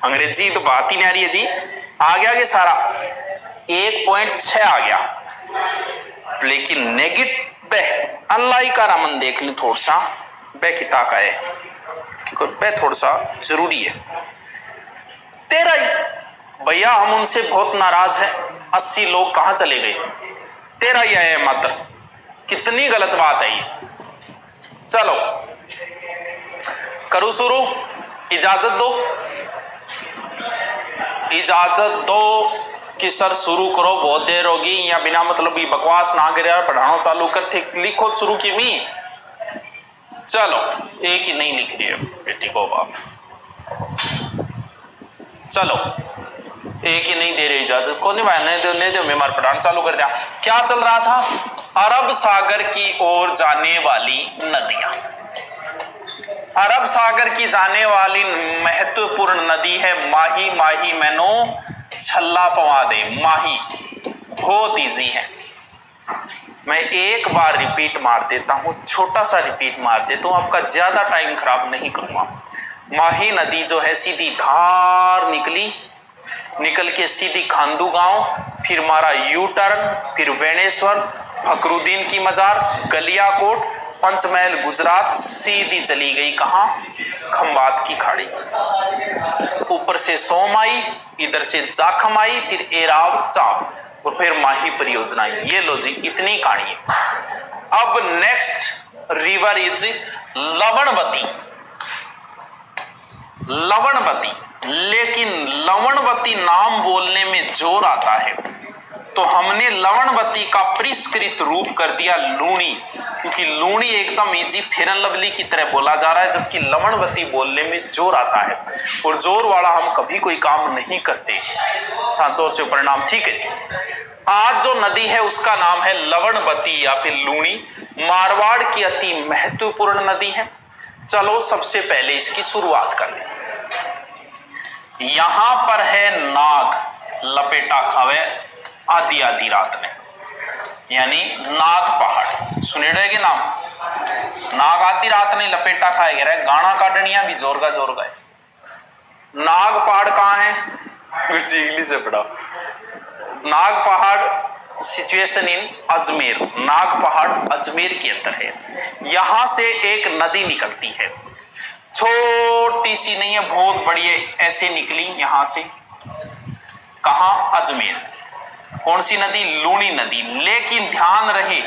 अंग्रेजी तो बात ही नहीं आ रही है जी। आ गया कि सारा 1.6 आ गया, लेकिन नेगेटिव अल्लाह ही का रामन देख ली थोड़ा सा बे किता का है, क्योंकि बे थोड़ा सा जरूरी है। 13 भैया हम उनसे बहुत नाराज हैं, 80 लोग कहां चले गए, 13 ही आए मात्र, कितनी गलत बात है ये। चलो करूं शुरू, इजाजत दो, इजाजत दो कि सर शुरू करो, बहुत देर होगी, या बिना मतलब की बकवास ना करे पढ़ाना चालू करते, लिखो शुरू की मी। चलो एक ही नहीं लिख रही है बेटी को बाप, चलो एक ही नहीं दे रही इजाजत को, नहीं भाई नहीं दो मैं मार पढ़ाना चालू कर दिया। क्या चल रहा था, अरब सागर की ओर जाने वाली नदियां, अरब सागर की जाने वाली महत्वपूर्ण नदी है माही, माही मैनो छल्ला पवा दे, माही बहुत इजी है। मैं एक बार रिपीट मार देता हूं, छोटा सा रिपीट मार देता हूं, आपका ज्यादा टाइम खराब नहीं करूंगा। माही नदी जो है सीधी धार निकली, निकल के सीधी खांदू गांव, फिर मारा यू टर्न, फिर बेणेश्वर, फकरुद्दीन की मजार, गलियाकोट, पंचमहल गुजरात, सीधी चली गई कहां, खंबात की खाड़ी, ऊपर से सोम आई, इधर से जाखम आई, फिर एराव चाप, और फिर माही परियोजना। ये लो जी इतनी कहानी है। अब नेक्स्ट रिवर इज लवणवती, लवणवती, लेकिन लवणवती नाम बोलने में जोर आता है, तो हमने लवणवती का परिष्कृत रूप कर दिया लूणी, क्योंकि लूणी एकदम इजी फेयर एंड लवली की तरह बोला जा रहा है, जबकि लवणवती बोलने में जोर आता है, और जोर वाला हम कभी कोई काम नहीं करते, सांचोर से परिणाम। ठीक है जी, आज जो नदी है उसका नाम है लवणवती या फिर लूणी, मारवाड़ की अति महत्वपूर्ण नदी है। चलो सबसे पहले इसकी शुरुआत कर दें। यहां पर है नाग लपेटा खावे आधी आधी रात में, यानी नाग पहाड़ सुने रहेगे नाम, नाग आधी रात ने लपेटा खाए गया, गाना काटनिया भी जोर का है। नाग पहाड़ कहां है, कुछ इंग्लिश से पढ़ा, नाग पहाड़ सिचुएशन इन अजमेर, नाग पहाड़ अजमेर के अंदर है। यहां से एक नदी निकलती है, छोटी सी नहीं है बहुत बड़ी है, ऐसे निकली यहां से कहां, अजमेर। कौन सी नदी, लूणी नदी। लेकिन ध्यान रहे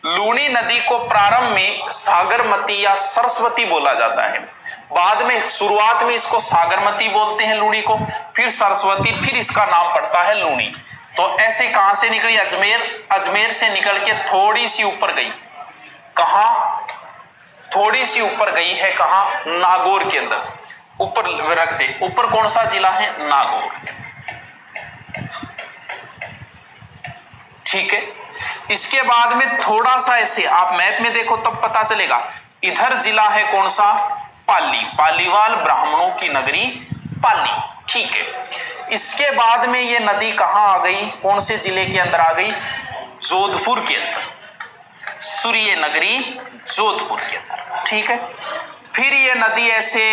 लूणी नदी को प्रारंभ में सागरमती या सरस्वती बोला जाता है, बाद में शुरुआत में इसको सागरमती बोलते हैं लूणी को, फिर सरस्वती, फिर इसका नाम पड़ता है लूणी। तो ऐसे कहां से निकली, अजमेर, अजमेर से निकल के थोड़ी सी ऊपर गई कहां, थोड़ी सी ऊपर गई है कहां, नागौर के अंदर, ऊपर रख दे, ऊपर कौन सा जिला है, नागौर। ठीक है, इसके बाद में थोड़ा सा ऐसे आप मैप में देखो तब पता चलेगा, इधर जिला है कौन सा, पाली, पालीवाल ब्राह्मणों की नगरी पाली। ठीक है, इसके बाद में ये नदी कहां आ गई, कौन से जिले के अंदर आ गई, जोधपुर के अंदर, सूर्य नगरी जोधपुर के अंदर। ठीक है, फिर ये नदी ऐसे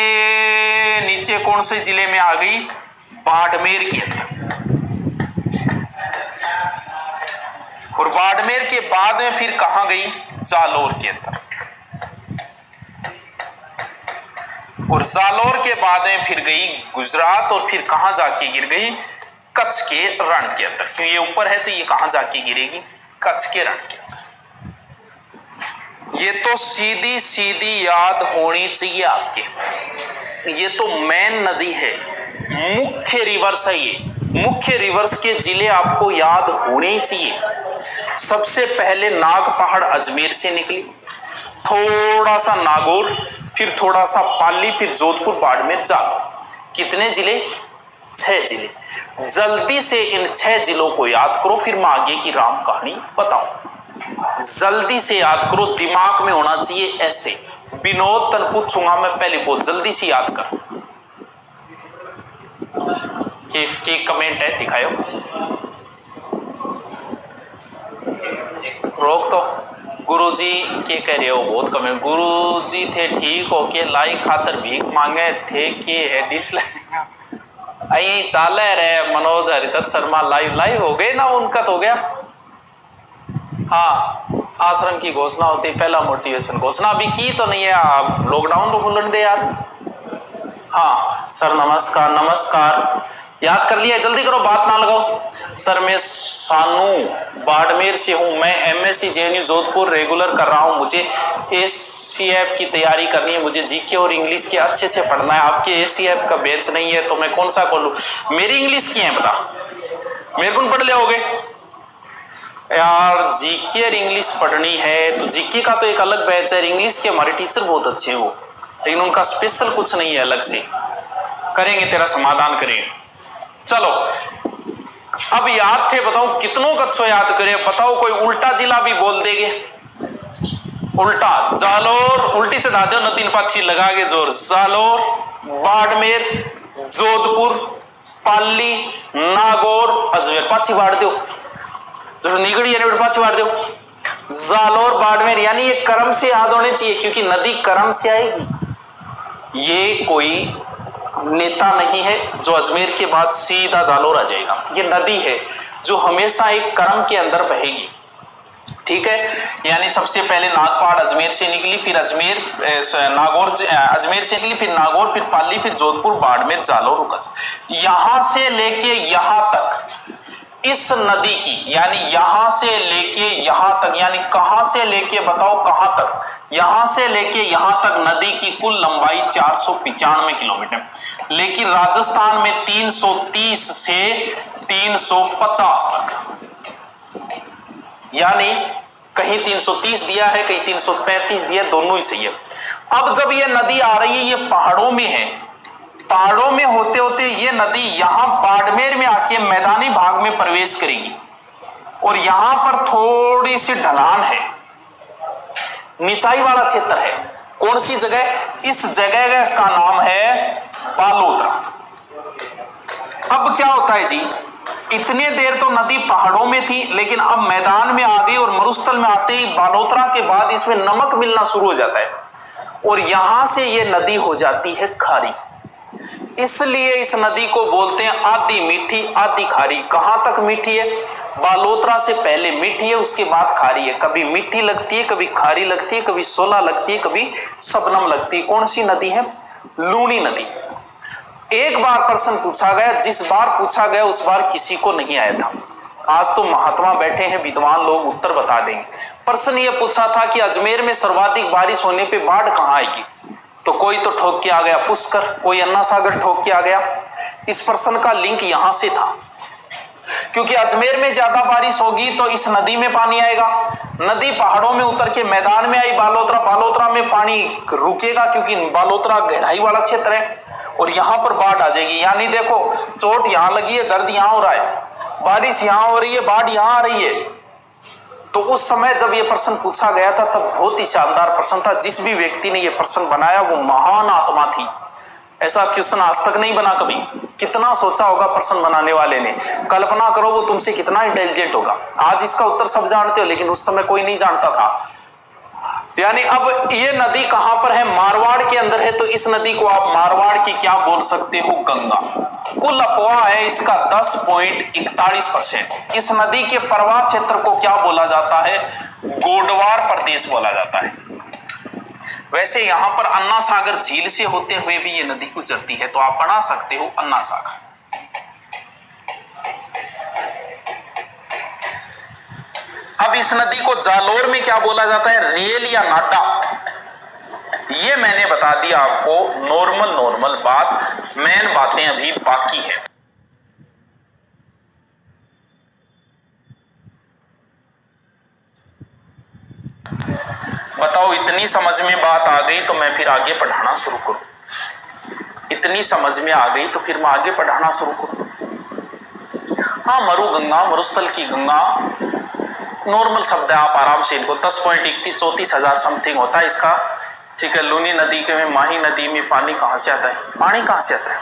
नीचे कौन से जिले में आ गई, बाड़मेर के अंदर, और बाड़मेर के बाद में फिर कहां गई, जालोर के अंदर, और जालोर के बाद में फिर गई गुजरात, और फिर कहां जाके गिर गई, कच्छ के रण के अंदर। क्यों ये ऊपर है तो ये कहां जाके गिरेगी, कच्छ के रण के अंदर। ये तो सीधी सीधी याद होनी चाहिए आपके, ये तो मेन नदी है, मुख्य रिवर्स है ये, मुख्य रिवर्स के जिले आपको याद होने चाहिए। सबसे पहले नाग पहाड़ अजमेर से निकली, थोड़ा सा नागौर, फिर थोड़ा सा पाली, फिर जोधपुर, बाड़मेर, जालोर। कितने जिले, 6 जिले। जल्दी से इन 6 जिलों को याद करो, फिर मैं आगे की राम कहानी बताऊं। जल्दी से याद करो, दिमाग में होना चाहिए ऐसे। विनोद तन पूछूंगा मैं पहले, बहुत जल्दी से याद कर। के कमेंट है दिखाओ, रोक तो गुरुजी के कह रहे हो बहुत कम है। गुरुजी थे ठीक हो के लाई खातर भीख मांगे थे कि है डिसलाइक आई चाले रहे मनोज हरिदत्त शर्मा लाइव हो गए ना, उनका तो हो गया। हाँ, आश्रम की घोषणा होती पहला मोटिवेशन, घोषणा अभी की तो नहीं है, आप लॉकडाउन तो खुलने दे यार। हाँ सर नमस्कार नमस्कार, याद कर लिया, जल्दी करो बात ना लगाओ। सर मैं सानू बाड़मेर से हूँ, मैं एमएससी जेएनयू जोधपुर रेगुलर कर रहा हूँ, मुझे एसीएफ की तैयारी करनी है, मुझे जीके और इंग्लिश के अच्छे से पढ़ना है। आपके एसीएफ का बैच नहीं है तो मैं कौन सा खोलूं? मेरी इंग्लिश की है बता, मेरे को पढ़ लोगे यार। जीके और इंग्लिश पढ़नी है तो जीके का तो एक अलग बैच है, इंग्लिश के हमारे टीचर बहुत अच्छे हो, लेकिन उनका स्पेशल कुछ नहीं है, अलग से करेंगे, तेरा समाधान करेंगे। चलो अब याद थे बताओ कितनों कच्छो याद करे, बताओ कोई उल्टा जिला भी बोल देगे। उल्टा जालोर, उल्टी चढ़ा दो न, तीन पाछी लगा के जोर। जालोर, बाड़मेर, जोधपुर, पाली, नागौर, अजमेर, पाछी बाढ़ दो जो निगड़ी है पाछी बाढ़ दो। जालोर बाड़मेर, यानी ये क्रम से याद होने चाहिए क्योंकि नदी क्रम से आएगी। ये कोई नेता नहीं है जो अजमेर के बाद सीधा जालोर आ जाएगा, ये नदी है जो हमेशा एक क्रम के अंदर बहेगी। ठीक है, यानी सबसे पहले नागपाड़ अजमेर से निकली, फिर अजमेर नागौर, अजमेर से निकली, फिर नागौर, फिर पाली, फिर जोधपुर, बाड़मेर, जालोर, कच्छ। यहां से लेके यहां तक इस नदी की, यानी यहां से लेके यहां तक, यानी कहां से लेके बताओ कहां तक, यहां से लेके यहां तक नदी की कुल लंबाई 495 किलोमीटर, लेकिन राजस्थान में 330 से 350 तक, यानी कहीं 330 दिया है कहीं 335 दिया, दोनों ही सही है। अब जब ये नदी आ रही है, ये पहाड़ों में है, पहाड़ों में होते होते ये नदी यहां बाड़मेर में आके मैदानी भाग में प्रवेश करेगी और यहां पर थोड़ी सी ढलान है, निचाई वाला क्षेत्र है। कौन सी जगह? इस जगह का नाम है बालोतरा। अब क्या होता है जी, इतने देर तो नदी पहाड़ों में थी, लेकिन अब मैदान में आ गई और मरुस्थल में आते ही बालोतरा के बाद इसमें नमक मिलना शुरू हो जाता है और यहां से ये नदी हो जाती है खारी। इसलिए इस नदी को बोलते हैं आधी मीठी आधी खारी। कहां तक मीठी है? बालोतरा से पहले मीठी है, उसके बाद खारी है। कभी मीठी लगती है, कभी खारी लगती है, कभी सोला लगती है, कभी शबनम लगती है। कौन सी नदी है? लूणी नदी। एक बार प्रश्न पूछा गया, जिस बार पूछा गया उस बार किसी को नहीं आया था। आज तो महात्मा बैठे हैं, विद्वान लोग उत्तर बता देंगे। प्रश्न यह पूछा था कि अजमेर में सर्वाधिक बारिश होने पे बाढ़ कहां आएगी? तो कोई तो ठोक के आ गया पुष्कर, कोई अन्ना सागर ठोक के आ गया। इस प्रश्न का लिंक यहां से था, क्योंकि अजमेर में ज्यादा बारिश होगी तो इस नदी में पानी आएगा। नदी पहाड़ों में उतर के मैदान में आई बालोतरा, बालोतरा में पानी रुकेगा क्योंकि बालोतरा गहराई वाला क्षेत्र है और यहां पर बाढ़ आ जाएगी। यानी देखो, चोट यहां लगी है, दर्द यहां हो रहा है, बारिश यहां हो रही है, बाढ़ यहां आ रही है। तो उस समय जब यह प्रश्न पूछा गया था तब बहुत ही शानदार प्रश्न था। जिस भी व्यक्ति ने यह प्रश्न बनाया वो महान आत्मा थी। ऐसा क्वेश्चन आज तक नहीं बना कभी। कितना सोचा होगा प्रश्न बनाने वाले ने, कल्पना करो वो तुमसे कितना इंटेलिजेंट होगा। आज इसका उत्तर सब जानते हो, लेकिन उस समय कोई नहीं जानता था। यानी अब ये नदी कहां पर है? मारवाड़ के अंदर है। तो इस नदी को आप मारवाड़ की क्या बोल सकते हो? गंगा। कुल अफवाह है इसका 10.41%। इस नदी के प्रवाह क्षेत्र को क्या बोला जाता है? गोडवार प्रदेश बोला जाता है। वैसे यहां पर अन्ना सागर झील से होते हुए भी ये नदी गुजरती है, तो आप बना सकते हो अन्ना सागर। अब इस नदी को जालोर में क्या बोला जाता है? रेल या नाडा। ये मैंने बता दिया आपको, नॉर्मल बात। मेन बातें अभी बाकी है। बताओ, इतनी समझ में बात आ गई तो मैं फिर आगे पढ़ाना शुरू करूं? इतनी समझ में आ गई तो फिर मैं आगे पढ़ाना शुरू करूं? हाँ, मरु गंगा, मरुस्थल की गंगा नॉर्मल शब्द है, आप आराम से इनको 10.31-34,000 समथिंग होता है इसका। ठीक है, लूनी नदी के में, माही नदी में पानी कहां से आता है? पानी कहां से आता है?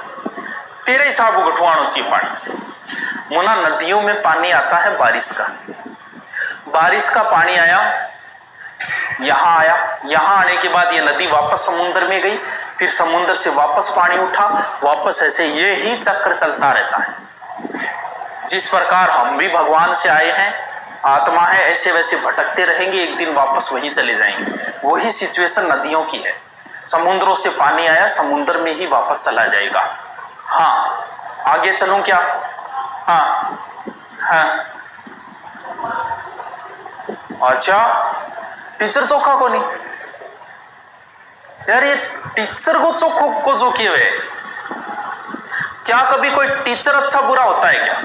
तेरे हिसाब को गठवाणों चाहिए पानी। मुना नदियों में पानी आता है बारिश का। बारिश का पानी आया, यहाँ आया, यहाँ आने के बाद ये नदी वापस समुद्र में गई, फिर समुद्र से वापस पानी उठा, वापस ऐसे ये ही चक्र चलता रहता है। जिस प्रकार हम भी भगवान से आए हैं, आत्मा है, ऐसे वैसे भटकते रहेंगे, एक दिन वापस वहीं चले जाएंगे। वही सिचुएशन नदियों की है। समुद्रों से पानी आया, समुद्र में ही वापस चला जाएगा। हाँ, आगे चलूं क्या? हाँ हाँ, अच्छा, टीचर चोखा को नहीं यार, ये टीचर को चोखो को जो किए हुए, क्या कभी कोई टीचर अच्छा बुरा होता है क्या?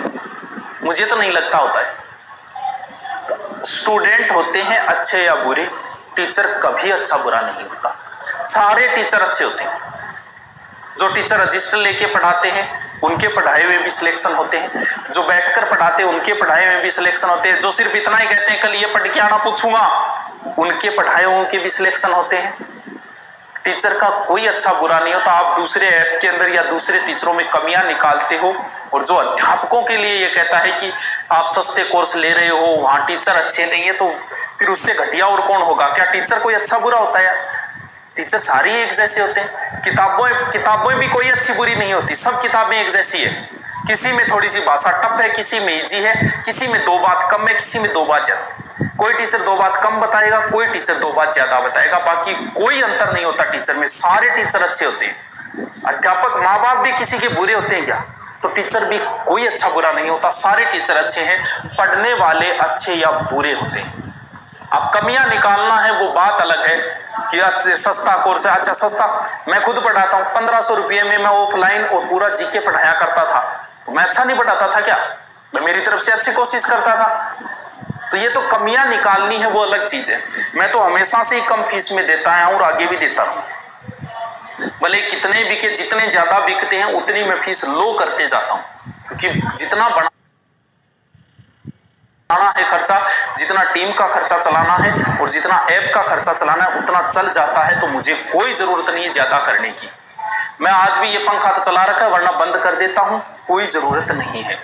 मुझे तो नहीं लगता होता है। स्टूडेंट होते हैं अच्छे या बुरे, टीचर कभी अच्छा बुरा नहीं होता। सारे टीचर अच्छे होते हैं। जो टीचर रजिस्टर लेके पढ़ाते हैं उनके पढ़ाए हुए भी सिलेक्शन होते हैं, जो बैठकर पढ़ाते हैं उनके पढ़ाए हुए भी सिलेक्शन होते हैं, जो सिर्फ इतना ही कहते हैं कल ये पढ़ के आना पूछूंगा, उनके पढ़ाए हुए के भी सिलेक्शन होते हैं। टीचर का कोई अच्छा बुरा नहीं होता। आप दूसरे ऐप के अंदर या दूसरे टीचरों में कमियां निकालते हो, और जो अध्यापकों के लिए ये कहता है कि आप सस्ते कोर्स ले रहे हो, वहां टीचर अच्छे नहीं है, तो फिर उससे घटिया और कौन होगा? क्या टीचर कोई अच्छा बुरा होता है यार? टीचर सारी एक जैसे होते हैं। किताबों भी कोई अच्छी बुरी नहीं होती, सब किताबें एक जैसी है। किसी में थोड़ी सी भाषा टफ है, किसी में इजी है, किसी में 2 बात कम है, किसी में 2 बात ज्यादा। कोई टीचर 2 बात कम बताएगा, कोई टीचर 2 बात ज्यादा बताएगा, बाकी कोई अंतर नहीं होता टीचर में। सारे टीचर अच्छे होते हैं। अध्यापक माँ बाप भी किसी के बुरे होते हैं क्या? तो टीचर भी कोई अच्छा बुरा नहीं होता, सारे टीचर अच्छे हैं। पढ़ने वाले अच्छे या बुरे होते हैं। अब कमियां निकालना है वो बात अलग है कि सस्ता कोर्स है। अच्छा, सस्ता मैं खुद पढ़ाता हूँ, 1500 रुपये में मैं ऑफलाइन और पूरा जीके पढ़ाया करता था, तो मैं अच्छा नहीं पढ़ाता था क्या? मैं मेरी तरफ से अच्छी कोशिश करता था। तो ये तो कमियां निकालनी है, वो अलग चीज है। मैं तो हमेशा से ही कम फीस में देता है और आगे भी देता हूँ। भले कितने बिके, जितने ज्यादा बिकते हैं उतनी मैं फीस लो करते जाता हूँ, क्योंकि जितना बड़ा है खर्चा, जितना टीम का खर्चा चलाना है और जितना ऐप का खर्चा चलाना है उतना चल जाता है, तो मुझे कोई जरूरत नहीं है ज्यादा करने की। मैं आज भी ये पंखा तो चला रखा है, वरना बंद कर देता हूं, कोई जरूरत नहीं है।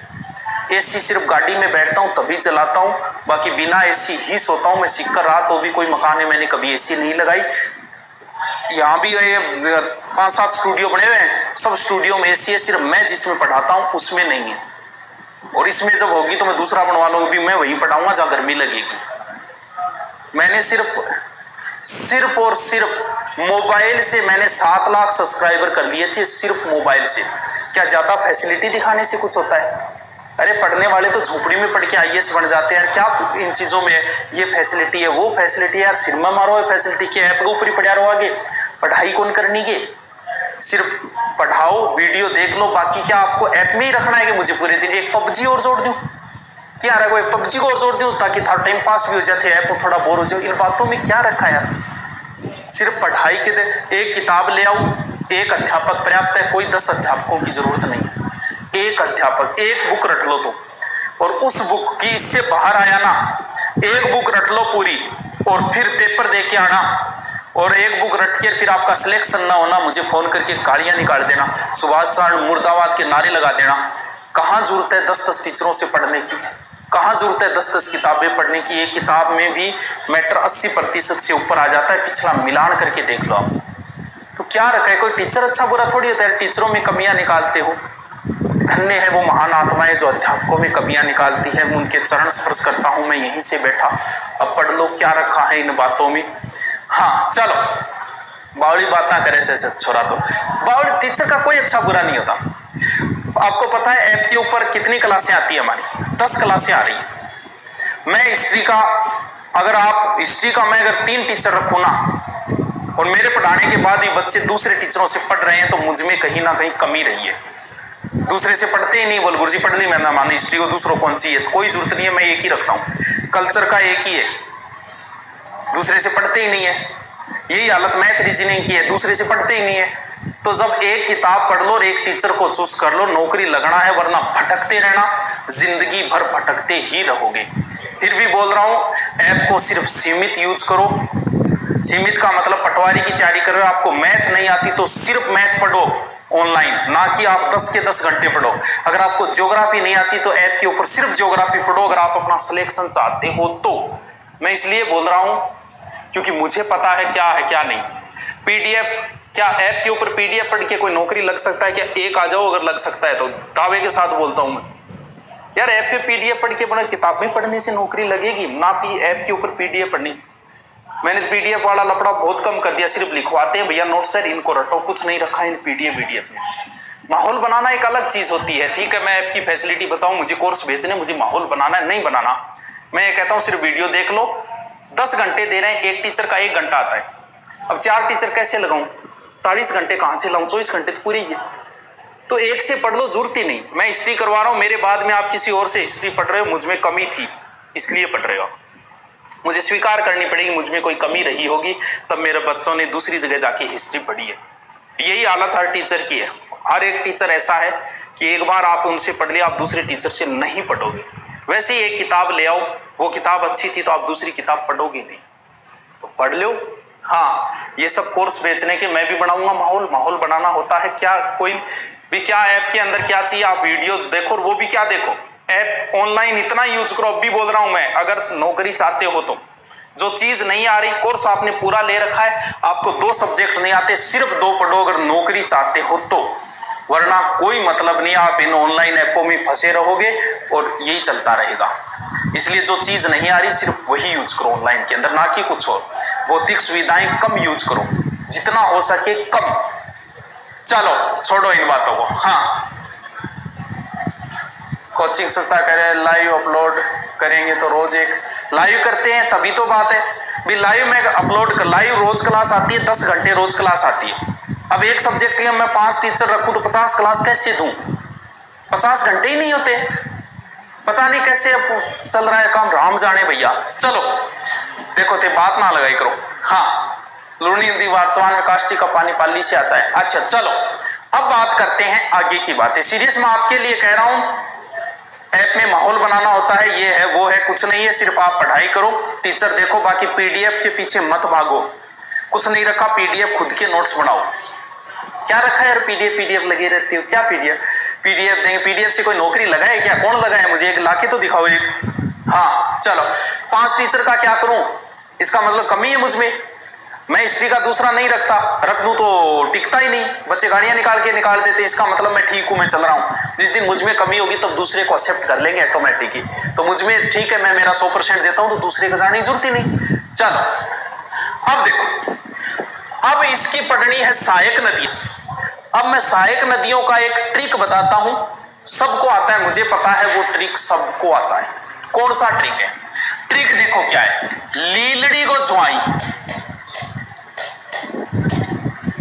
एसी सिर्फ गाड़ी में बैठता हूं तभी चलाता हूं, बाकी बिना एसी ही सोता हूं। मैं सीख कर रहा तो भी कोई मकान में मैंने कभी एसी नहीं लगाई। यहाँ भी 5-7 स्टूडियो बने हुए हैं, सब स्टूडियो में एसी है, सिर्फ मैं जिसमें पढ़ाता हूं उसमें नहीं है। और इसमें जब होगी तो मैं दूसरा बनवा लूंगा, भी मैं वहीं पढ़ाऊंगा जहां गर्मी लगेगी। मैंने सिर्फ और सिर्फ मोबाइल से मैंने 7 लाख सब्सक्राइबर कर लिए थे, सिर्फ मोबाइल से। क्या ज्यादा फैसिलिटी दिखाने से कुछ होता है? अरे पढ़ने वाले तो झोपड़ी में पढ़ के आईएएस बन जाते हैं यार, क्या इन चीजों में ये फैसिलिटी है वो फैसिलिटी है यार? सिनेमा मारो है फैसिलिटी के, ऐप के ऊपर ही पढ़ा रहो, आगे पढ़ाई कौन करनी के? सिर्फ पढ़ाओ, वीडियो देख लो, बाकी क्या आपको ऐप में ही रखना है कि मुझे पूरे दिन एक पबजी और जोड़ दूं? क्या रखो, एक पबजी को और जोड़ दूं ताकि थोड़ा टाइम पास भी हो जाते, ऐप को थोड़ा बोर हो जाओ? इन बातों में क्या रखा यार? सिर्फ पढ़ाई के एक किताब ले आओ, एक अध्यापक पर्याप्त है, कोई 10 अध्यापकों की जरूरत नहीं है। एक अध्यापक, एक बुक रट लो तो, और उस बुक की इससे बाहर आया ना, एक बुक रट लो पूरी और फिर पेपर दे के आना, और एक बुक रट के फिर आपका सिलेक्शन ना होना, मुझे फोन करके गालियां निकाल देना, सुभाष चंद्र मुर्दाबाद के नारे लगा देना। कहां जरूरत है 10-10 टीचरों से पढ़ने की? कहां जरूरत है 10-10 किताबें पढ़ने की? एक किताब में भी मैटर 80% से ऊपर आ जाता है, पिछला मिलान करके देख लो आप। तो क्या रखा है? कोई टीचर अच्छा बुरा थोड़ी होता है। टीचरों में कमियां निकालते हो, धन्य है वो महान आत्माएं जो अध्यापकों में कमियां निकालती है। उनके चरण स्पर्श करता हूं मैं यहीं से बैठा। अब पढ़ लो क्या रखा है इन बातों में। हाँ चलो, बावली बात ना करे से छोरा, तो बावली टीचर का कोई अच्छा बुरा नहीं होता। आपको पता है ऐप के ऊपर कितनी क्लासें आती है हमारी? 10 क्लासें आ रही है। मैं हिस्ट्री का, अगर आप हिस्ट्री का मैं अगर 3 टीचर रखूं ना, और मेरे पढ़ाने के बाद ही बच्चे दूसरे टीचरों से पढ़ रहे हैं, तो मुझ में कहीं ना कहीं कमी रही है। दूसरे से पढ़ते ही नहीं, बोल गुरुजी पढ़ ली, मैं ना मानी हिस्ट्री को दूसरों कौन सी है, तो कोई जरूरत नहीं है, मैं एक ही रखता हूं। कल्चर का एक ही है, दूसरे से पढ़ते ही नहीं है। यही हालत मैथ रीजनिंग की है, दूसरे से पढ़ते ही नहीं है। तो जब एक किताब पढ़ लो और एक टीचर को चूज कर लो, नौकरी लगना है, वरना भटकते रहना, जिंदगी भर भटकते ही रहोगे। फिर भी बोल रहा हूं, ऐप को सिर्फ सीमित यूज करो। सीमित का मतलब पटवारी की तैयारी कर रहे हो, आपको मैथ नहीं आती तो सिर्फ मैथ पढ़ो ऑनलाइन, ना कि आप 10 के 10 घंटे पढ़ो। अगर आपको ज्योग्राफी नहीं आती तो ऐप के ऊपर सिर्फ ज्योग्राफी पढ़ो, अगर आप अपना सिलेक्शन चाहते हो तो। मैं इसलिए बोल रहा हूं क्योंकि मुझे पता है क्या नहीं। पीडीएफ, क्या ऐप के ऊपर पीडीएफ पढ़ के कोई नौकरी लग सकता है क्या? एक आ जाओ, अगर लग सकता है तो दावे के साथ बोलता हूं मैं। यार ऐप पे पीडीएफ पढ़ के बना, किताबें पढ़ने से नौकरी लगेगी ना, ऐप के ऊपर पीडीएफ पढ़नी। मैंने पीडीएफ वाला लफड़ा बहुत कम कर दिया, सिर्फ लिखवाते हैं भैया नोट सर, इनको रटो, कुछ नहीं रखा इन पीडीएफ में। माहौल बनाना एक अलग चीज होती है। ठीक है, मैं ऐप की फैसिलिटी बताऊं, मुझे कोर्स भेजने, मुझे माहौल बनाना है, नहीं बनाना। मैं ये कहता हूं सिर्फ वीडियो देख लो। 10 घंटे दे रहे हैं, एक टीचर का 1 घंटा आता है। अब 4 टीचर कैसे लगाऊं? 40 घंटे कहां से लाऊं? 24 घंटे तो पूरी ही है। तो एक से पढ़ लो, जरूरत ही नहीं। मैं हिस्ट्री करवा रहा हूं, मेरे बाद में आप किसी और से हिस्ट्री पढ़ रहे हो, मुझ में कमी थी इसलिए पढ़ रहे हो। मुझे स्वीकार करनी पड़ेगी मुझ में कोई कमी रही होगी, तब मेरे बच्चों ने दूसरी जगह जाके हिस्ट्री पढ़ी है। यही हालत हर टीचर की है। हर एक टीचर ऐसा है कि एक बार आप उनसे पढ़ लिया, आप दूसरे टीचर से नहीं पढ़ोगे। वैसे ही एक किताब ले आओ, वो किताब अच्छी थी तो आप दूसरी किताब पढ़ोगे नहीं, तो पढ़ लो। हाँ, ये सब कोर्स बेचने के मैं भी बनाऊंगा माहौल बनाना होता है क्या? कोई भी क्या ऐप के अंदर क्या चाहिए, आप वीडियो देखो, और वो भी क्या देखो, ऐप ऑनलाइन इतना यूज करो। अब भी बोल रहा हूं मैं, अगर नौकरी चाहते हो तो जो चीज नहीं आ रही, कोर्स आपने पूरा ले रखा है, आपको 2 सब्जेक्ट नहीं आते, सिर्फ 2 पढ़ो अगर नौकरी चाहते हो तो, वरना कोई मतलब नहीं। आप इन ऑनलाइन ऐपों में फंसे रहोगे और यही चलता रहेगा। इसलिए जो चीज नहीं आ रही सिर्फ वही यूज करो ऑनलाइन के अंदर, ना कि कुछ और। भौतिक सुविधाएं कम यूज करो, जितना हो सके कम। चलो छोड़ो इन बातों को। हाँ, कोचिंग संस्था करे लाइव अपलोड करेंगे तो रोज एक लाइव करते हैं तभी तो बात है भी। लाइव में अपलोड कर, लाइव रोज क्लास आती है, 10 घंटे रोज क्लास आती है। अब एक सब्जेक्ट के मैं 5 टीचर रखूं तो 50 क्लास कैसे दूं? 50 घंटे ही नहीं होते। पता नहीं कैसे अब चल रहा है काम, राम जाने भैया। चलो देखो थे बात ना लगाई करो। हाँ, लूनी नदी वर्तमान में काष्टी का पानी पाली से आता है। अच्छा चलो अब बात करते हैं आगे की बातें। सीरियस मैं आपके लिए कह रहा हूं, ऐप में माहौल बनाना होता है, ये है वो है, कुछ नहीं है। सिर्फ आप पढ़ाई करो, टीचर देखो, बाकी पीडीएफ के पीछे मत भागो। कुछ नहीं रखा, पीडीएफ खुद के नोट्स बनाओ। क्या रखा है यार, पीडीएफ लगे रहती हो क्या? पीडीएफ देंगे, पीडीएफ से कोई नौकरी लगाए क्या? कौन लगाए? मुझे एक लाके तो दिखाओ एक। हाँ चलो, 5 टीचर का क्या करूं? इसका मतलब कमी है मुझ में। मैं हिस्ट्री का दूसरा नहीं रखता, रख दूं तो टिकता ही नहीं, बच्चे गाड़ियां निकाल देते। इसका मतलब मैं ठीक हूं, मैं चल रहा हूं। जिस दिन मुझ में कमी होगी तब दूसरे को एक्सेप्ट कर लेंगे ऑटोमेटिक ही। तो मुझ में ठीक है, मैं मेरा 100% देता हूं तो दूसरे को जाने की जरूरत ही नहीं। चलो अब देखो, अब इसकी पढ़नी है सहायक नदियां। अब मैं सहायक नदियों का एक ट्रिक बताता हूं, सबको आता है, मुझे पता है वो ट्रिक सबको आता है। कौन सा ट्रिक है? ट्रिक देखो क्या है। लीलड़ी को ज्वाई,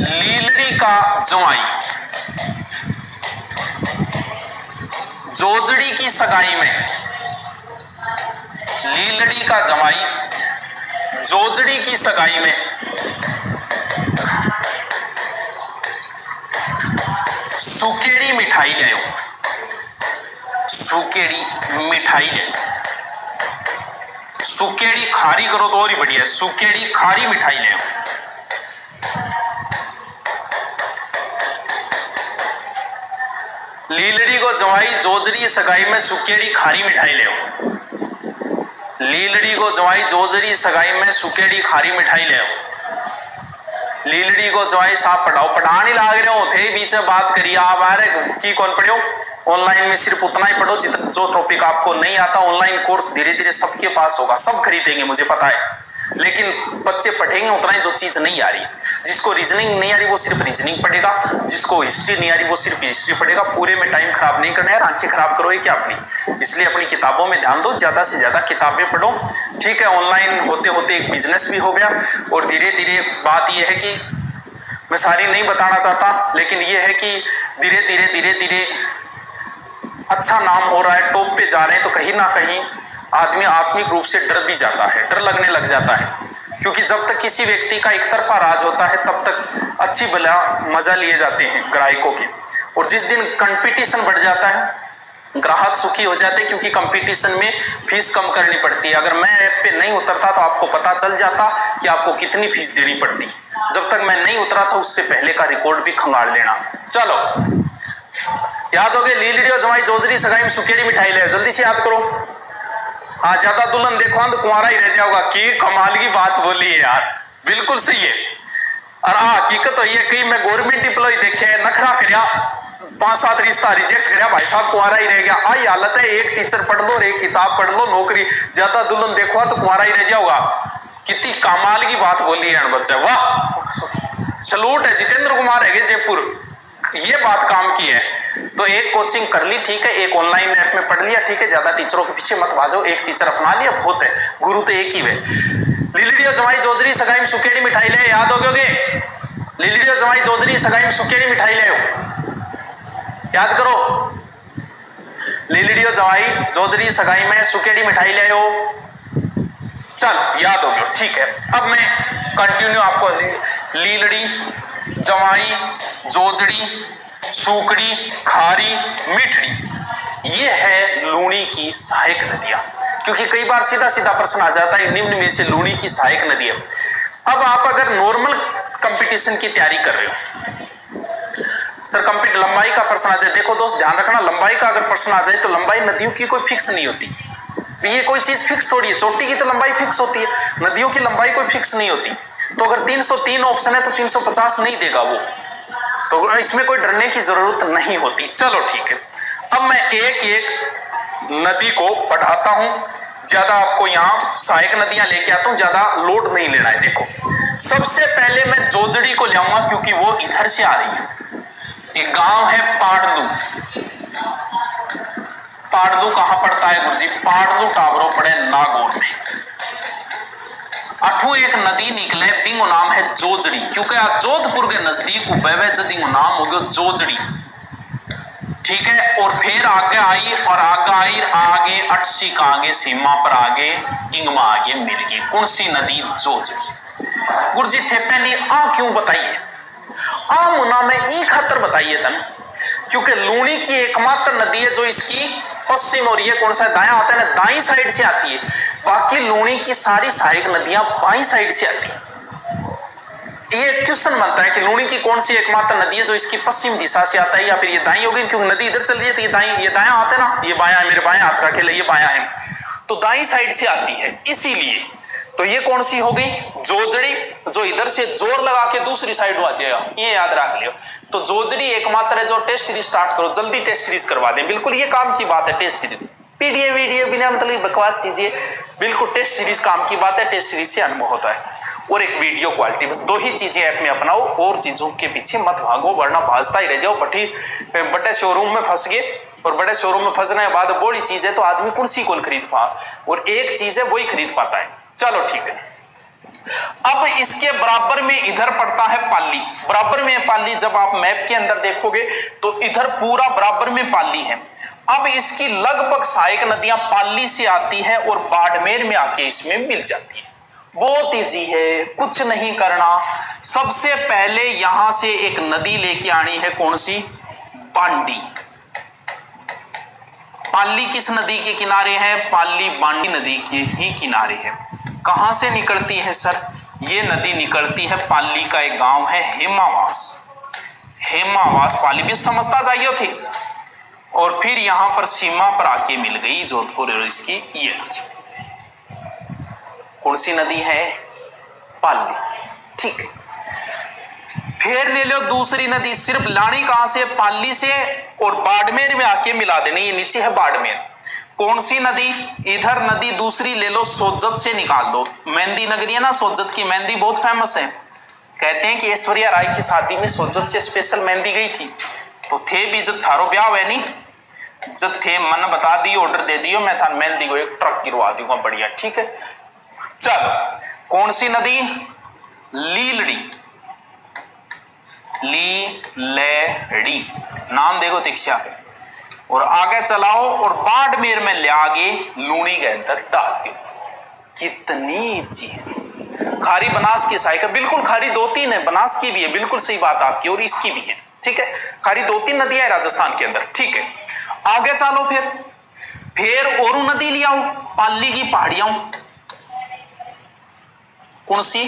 लीलड़ी का ज्वाई जोजड़ी की सगाई में, लीलड़ी का जमाई जोजड़ी की सगाई में सुकेड़ी मिठाई ले आओ, सुकेड़ी मिठाई ले आओ। सुकेड़ी खारी करो तो और ही बढ़िया है, सुकेड़ी खारी मिठाई ले आओ। लीलड़ी को जवाई जोजरी सगाई में सुकेड़ी खारी मिठाई ले आओ। लीलड़ी को जवाई जोजरी सगाई में सुकेड़ी खारी मिठाई ले आओ। लीलड़ी को जवाई साहब पढ़ाओ, पढ़ा नहीं लाग रहे हो थे, बीच में बात करिए आप। आ रहे की कौन पढ़े हो? ऑनलाइन में सिर्फ उतना ही पढ़ो जितना जो टॉपिक आपको नहीं आता। ऑनलाइन कोर्स धीरे धीरे सबके पास होगा, सब खरीदेंगे मुझे पता है, लेकिन बच्चे पढ़ेंगे उतना ही जो चीज नहीं आ रही। जिसको रीजनिंग नहीं आ रही वो सिर्फ रीजनिंग पढ़ेगा, जिसको हिस्ट्री नहीं आ रही वो सिर्फ हिस्ट्री पढ़ेगा। पूरे में टाइम खराब नहीं करना है, आंखें खराब करो क्या अपनी? इसलिए अपनी किताबों में ध्यान दो, ज्यादा से ज्यादा किताबें पढ़ो। ठीक है, ऑनलाइन होते होते एक बिजनेस भी हो गया। और धीरे धीरे बात यह है कि मैं सारी नहीं बताना चाहता, लेकिन यह है कि धीरे धीरे धीरे धीरे अच्छा नाम हो रहा है, टॉप पे जा रहे हैं, तो कहीं ना कहीं आदमी आत्मिक रूप से डर भी जाता है, डर लगने लग जाता है। क्योंकि जब तक किसी व्यक्ति का एक तरफा राज होता है तब तक अच्छी भला मजा लिए जाते हैं ग्राहकों के। और जिस दिन कंपटीशन बढ़ जाता है, ग्राहक सुखी हो जाते हैं, क्योंकि कंपटीशन में फीस कम करनी पड़ती है। अगर मैं ऐप पे नहीं उतरता तो आपको पता चल जाता कि आपको कितनी फीस देनी पड़ती। जब तक मैं नहीं उतरा था उससे पहले का रिकॉर्ड भी खंगाल लेना। चलो याद हो गए, लीलड़ी और जवाई जोजरी सगाई में सुकेड़ी मिठाई ले, जल्दी से याद करो। हाँ, ज्यादा दुल्हन देखो तो कुंवारा ही रह जाओगा। की कमाल की बात बोली है यार, बिल्कुल सही है। और हकीकत तो ये कई मैं गवर्नमेंट एम्प्लॉय देखे नखरा करया 5-7 रिश्ता रिजेक्ट करया, भाई साहब कुंवारा ही रह गया। आई हालत है, एक टीचर पढ़ लो और एक किताब पढ़ लो, नौकरी ज्यादा दुल्हन देखो तो कुंवारा ही रह जाओगा। कितनी कमाल की बात बोली है बच्चा, वाह सलूट है। जितेंद्र कुमार है जयपुर, ये बात काम की है। तो एक कोचिंग कर ली ठीक है, एक ऑनलाइन ऐप में पढ़ लिया ठीक है, ज्यादा टीचरों के पीछे मत भागो, एक टीचर अपना लिया बहुत है, गुरु तो एक ही है। लिलिडियो जमाई जोजरी सगाई में सुकेड़ी मिठाई ले, याद हो गए? लिलिडियो जमाई जोजरी सगाई में सुकेड़ी मिठाई ले, याद करो। लिलिडियो जमाई जोजरी सगाई में सुकेड़ी मिठाई ले आओ, चल याद हो गया ठीक है। अब मैं कंटिन्यू आपको, लीलड़ी जवाई जोजड़ी सूकड़ी खारी मीठड़ी, ये है लूणी की सहायक नदियां। क्योंकि कई बार सीधा सीधा प्रश्न आ जाता है निम्न में से लूणी की सहायक नदी है। अब आप अगर नॉर्मल कंपटीशन की तैयारी कर रहे हो, सर लंबाई का प्रश्न आ जाए, देखो दोस्त ध्यान रखना, लंबाई का अगर प्रश्न आ जाए तो लंबाई नदियों की कोई फिक्स नहीं होती। ये कोई चीज फिक्स थोड़ी है, चोटी की तो लंबाई फिक्स होती है, नदियों की लंबाई कोई फिक्स नहीं होती। तो अगर 303 ऑप्शन है तो 350 नहीं देगा वो, तो इसमें कोई डरने की जरूरत नहीं होती। चलो ठीक है, अब मैं एक एक नदी को पढ़ाता हूं, ज्यादा आपको यहां सहायक नदियां लेके आता हूं, ज्यादा लोड नहीं लेना है। देखो सबसे पहले मैं जोजड़ी को लाऊंगा क्योंकि वो इधर से आ रही है। एक गांव है पाड़लू, पाड़लू कहां पड़ता है गुरुजी? पाड़लू टावरो पड़े नागौर में। अठू एक नदी निकले बिंगो नाम है जोजड़ी, क्योंकि आज जोधपुर के नजदीक उबेवे जदिंगो नाम हो गया जोजड़ी, ठीक है। और फिर आगे आई और आगे 80 का आगे सीमा पर आगे इंगमा आगे मिल गई कौन सी नदी? जोजड़ी। गुरुजी थे पहले क्यों बताइए? मुना में ई खातर बताइए तन, क्योंकि लूणी की एकमात्र नदी है जो इसकी पश्चिम और ये कौन सा दाया आता है ना, दाई साइड से आती है। बाकी लूणी की सारी सहायक नदियां बाई साइड से आती है। ये क्वेश्चन बनता है कि लूणी की कौन सी एकमात्र नदी है जो इसकी पश्चिम दिशा से आता है, या फिर ये दाई होगी क्योंकि नदी इधर चल रही है तो ये दाया आता है ना, ये बाया है, मेरे बाया हाथ का खेल ये बाया है, तो दाई साइड से आती है, इसीलिए। तो ये कौन सी हो गई? जोजड़ी, जो इधर से जोर लगा के दूसरी साइड आ जाएगा, ये याद रख लियो। तो जोजड़ी एकमात्र है जो टेस्ट सीरीज स्टार्ट करो, जल्दी टेस्ट सीरीज करवा दें, बिल्कुल ये काम की बात है। टेस्ट सीरीज पीडीएफ वीडियो बिना मतलब बकवास कीजिए, बिल्कुल टेस्ट सीरीज काम की बात है, टेस्ट सीरीज से अनुभव होता है। और एक वीडियो क्वालिटी, बस दो ही चीजें ऐप में अपनाओ, और चीजों के पीछे मत भागो वरना भाजता ही रह जाओ। बड़े शोरूम में फंस गए, और बड़े शोरूम में फंसने के बाद बड़ी चीज है तो आदमी कुर्सी कौन खरीद पा, और एक चीज है वही खरीद पाता है। चलो ठीक है, अब इसके बराबर में इधर पड़ता है पाली, बराबर में पाली। जब आप मैप के अंदर देखोगे तो इधर पूरा बराबर में पाली है। अब इसकी लगभग सहायक नदियां पाली से आती है और बाड़मेर में आके इसमें मिल जाती है। बहुत इजी है, कुछ नहीं करना। सबसे पहले यहां से एक नदी लेके आनी है, कौन सी? बांडी। पाली किस नदी के किनारे है? पाली बांडी नदी के ही किनारे है। कहां से निकलती है सर? ये नदी निकलती है, पाली का एक गांव है हेमावास, हेमावास पाली भी समझता जाइए थी, और फिर यहां पर सीमा पर आके मिल गई जोधपुर और इसकी ये नदी। कौन सी नदी है? पाली, ठीक है। फिर ले लो दूसरी नदी, सिर्फ लानी कहां से? पाली से, और बाड़मेर में आके मिला देनी, ये नीचे है बाड़मेर। कौन सी नदी? इधर नदी दूसरी ले लो, सोजत से निकाल दो। मेहंदी नगरी है ना, सोजत की मेहंदी बहुत फेमस है। कहते हैं कि ऐश्वर्या राय की शादी में सोजत से स्पेशल मेहंदी गई थी, तो थे भी जब थारो ब्याह हुआ नहीं, जब थे मन बता दी, ऑर्डर दे दियो, मैं था मेहंदी को एक ट्रक गिरवा दूंगा, बढ़िया, ठीक है। चलो कौन सी नदी? लीलड़ी, लीलड़ी नाम देखो दीक्षा है, और आगे चलाओ और बाड़मेर में ले आगे लूणी के अंदर डाल दो। कितनी अच्छी है। खारी बनास की सहायक, बिल्कुल खारी 2-3 है, बनास की भी है, बिल्कुल सही बात आपकी, और इसकी भी है, ठीक है। खारी 2-3 नदियां है राजस्थान के अंदर, ठीक है। आगे चलो, फिर औरू नदी ले आओ, पाली की पहाड़ियां, कौन सी?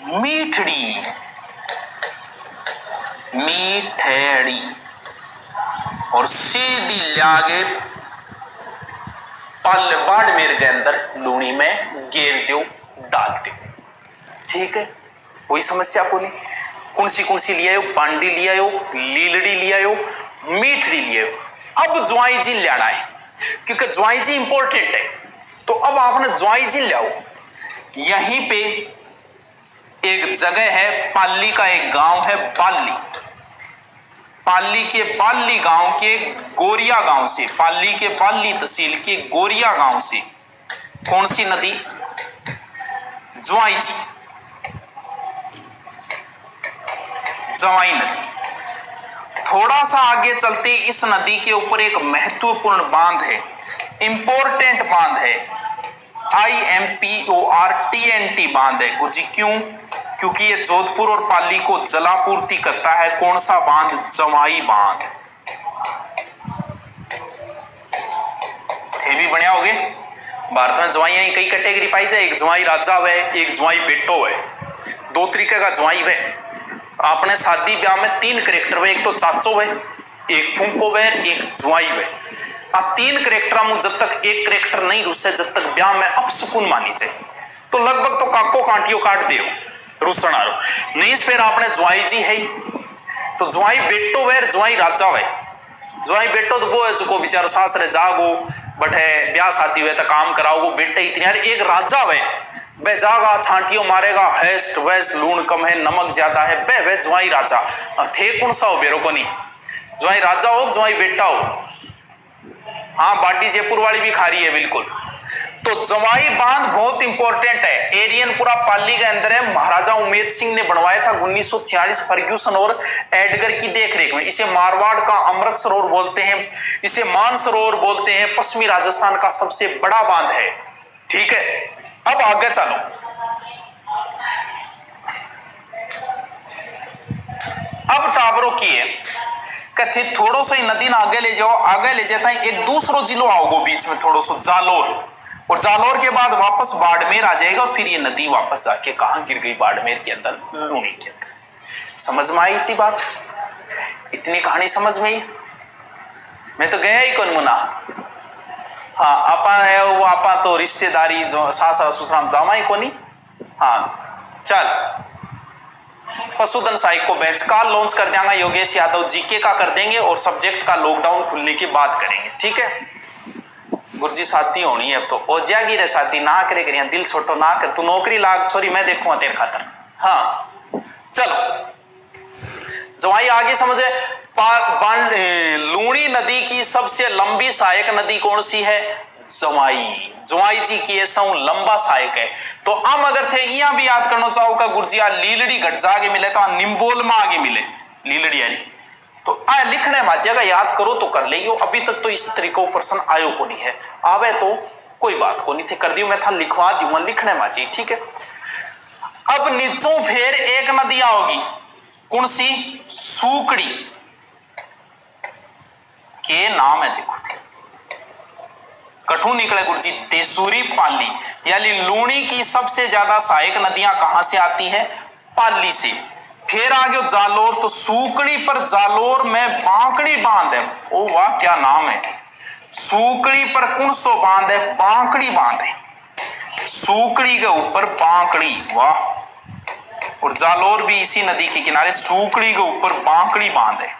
मीठड़ी, मीठड़ी, और सीधी लागे बाड़मेर के अंदर लूणी में गेर दो, डाल दो। ठीक है, कोई समस्या को नहीं। कौन सी लिया हो? बांडी लिया हो, लीलड़ी लिया हो, मीठड़ी लिया हो। अब ज्वाई जी लेना है, क्योंकि ज्वाई जी इंपॉर्टेंट है। तो अब आपने ज्वाई जी लियाओ। यहीं पे एक जगह है, पाली का एक गांव है बाली। पाली के बाली गांव के गोरिया गांव से, पाली के बाली तहसील के गोरिया गांव से कौन सी नदी? ज्वाई जी, जवाई नदी। थोड़ा सा आगे चलते इस नदी के ऊपर एक महत्वपूर्ण बांध है, इंपॉर्टेंट बांध है, IMPORTNT बांध है। गुरुजी क्यों? क्योंकि ये जोधपुर और पाली को जलापूर्ति करता है। कौन सा बांध? जवाई बांध। थे भी बढ़िया हो गए। भारत में जवाइयां कई कैटेगरी पाई जाए, एक जवाई राजा है, एक जवाई बेटो है, दो तरीके का जवाई है। आपने शादी ब्याह में 3 करेक्टर है, एक तो चाचो है, एक फूंको है, एक जवाई है। आ 3 करेक्टर में जब तक एक करेक्टर नहीं रुसे, जब तक ब्याह में अपसुकून मानी जाए, तो लगभग तो काको कांटियो काट दे रुसन आरो नहीं। इस फिर आपने ज्वाई जी है, तो ज्वाई बेटो है, ज्वाई राजा है। ज्वाई बेटो तो वो है जो बेचारो सासरे जागो बटे ब्याह शादी हुए तो काम कराओ, वो बेटे इतनी। यार एक राजा है, वह जागा छांटियों मारेगा, हेस्ट वेस्ट, लूण कम है, नमक ज्यादा है, वह ज्वाई राजा। और थे कौन सा हो बेरो को नहीं? ज्वाई राजा हो, ज्वाई बेटा हो। हाँ, बाटी जयपुर वाली भी खा रही है बिल्कुल। तो जवाई बांध बहुत इंपॉर्टेंट है। एरियनपुरा पाली के अंदर है, महाराजा उमेद सिंह ने बनवाया था 1946 फर्ग्यूसन और एडगर की देखरेख में। इसे मारवाड़ का अमृत सरोवर बोलते हैं, इसे मान सरोवर बोलते हैं। पश्चिमी राजस्थान का सबसे बड़ा बांध है। ठीक है, अब आगे चलो। अब टाबरों की है कथे थोड़ो सो नदी ना आगे ले जाओ, आगे ले जाता है एक दूसरो जिलो आओगो बीच में, थोड़ो सो जालोर, और जालोर के बाद वापस बाड़मेर आ जाएगा। और फिर ये नदी वापस जाके कहां गिर गई? बाड़मेर के अंदर, लूणी के अंदर। समझ में आई इतनी बात? इतनी कहानी समझ में आई? मैं तो गया ही कौन मुना। हाँ, आपा है वो, आपा तो रिश्तेदारी जो सास ससुराल जावा ही कोनी। हाँ चल, पशुधन सहायक को बैच का लॉन्च कर देंगे योगेश यादव, जीके का कर देंगे और सब्जेक्ट का लॉकडाउन खुलने की बात करेंगे। ठीक है गुरुजी, साथी होनी है अब तो। ओ जागी रे साथी, ना करे करिया, दिल छोटो ना कर, तू नौकरी लाग छोरी, मैं देखूंगा तेरे खातर। हाँ चलो, जवाई आगे समझे। लूणी नदी की सबसे लंबी सहायक नदी कौन सी है? जवाई। जवाई जी की ऐसा लंबा सहायक है। तो हम अगर थे यहाँ भी याद करना चाहो का गुरुजी, लीलड़ी घट जा आगे मिले तो निम्बोल में आगे मिले लीलड़ी यानी, तो आ लिखने माजिएगा, याद करो तो कर लियो। अभी तक तो इस तरीके प्रश्न आयो को नहीं है, आवे तो कोई बात को नहीं थे, कर दियो मैं था लिखवा दूंगा, लिखने माजी। ठीक है, अब नीचों फिर एक नदी आओगी, कौन सी? सूकड़ी के नाम है, देखो कठू निकले गुरुजी, देसूरी पाली। यानी लूणी की सबसे ज्यादा सहायक नदियां कहां से आती हैं? पाली से। फिर आगे जालोर, तो सूकड़ी पर जालोर में बांकड़ी बांध है। ओ वाह, क्या नाम है! सूकड़ी पर कौन सो बांध है? बांकड़ी बांध है। सूकड़ी के ऊपर बांकड़ी, वाह। और जालोर भी इसी नदी के किनारे, सूकड़ी के ऊपर बांकड़ी बांध है।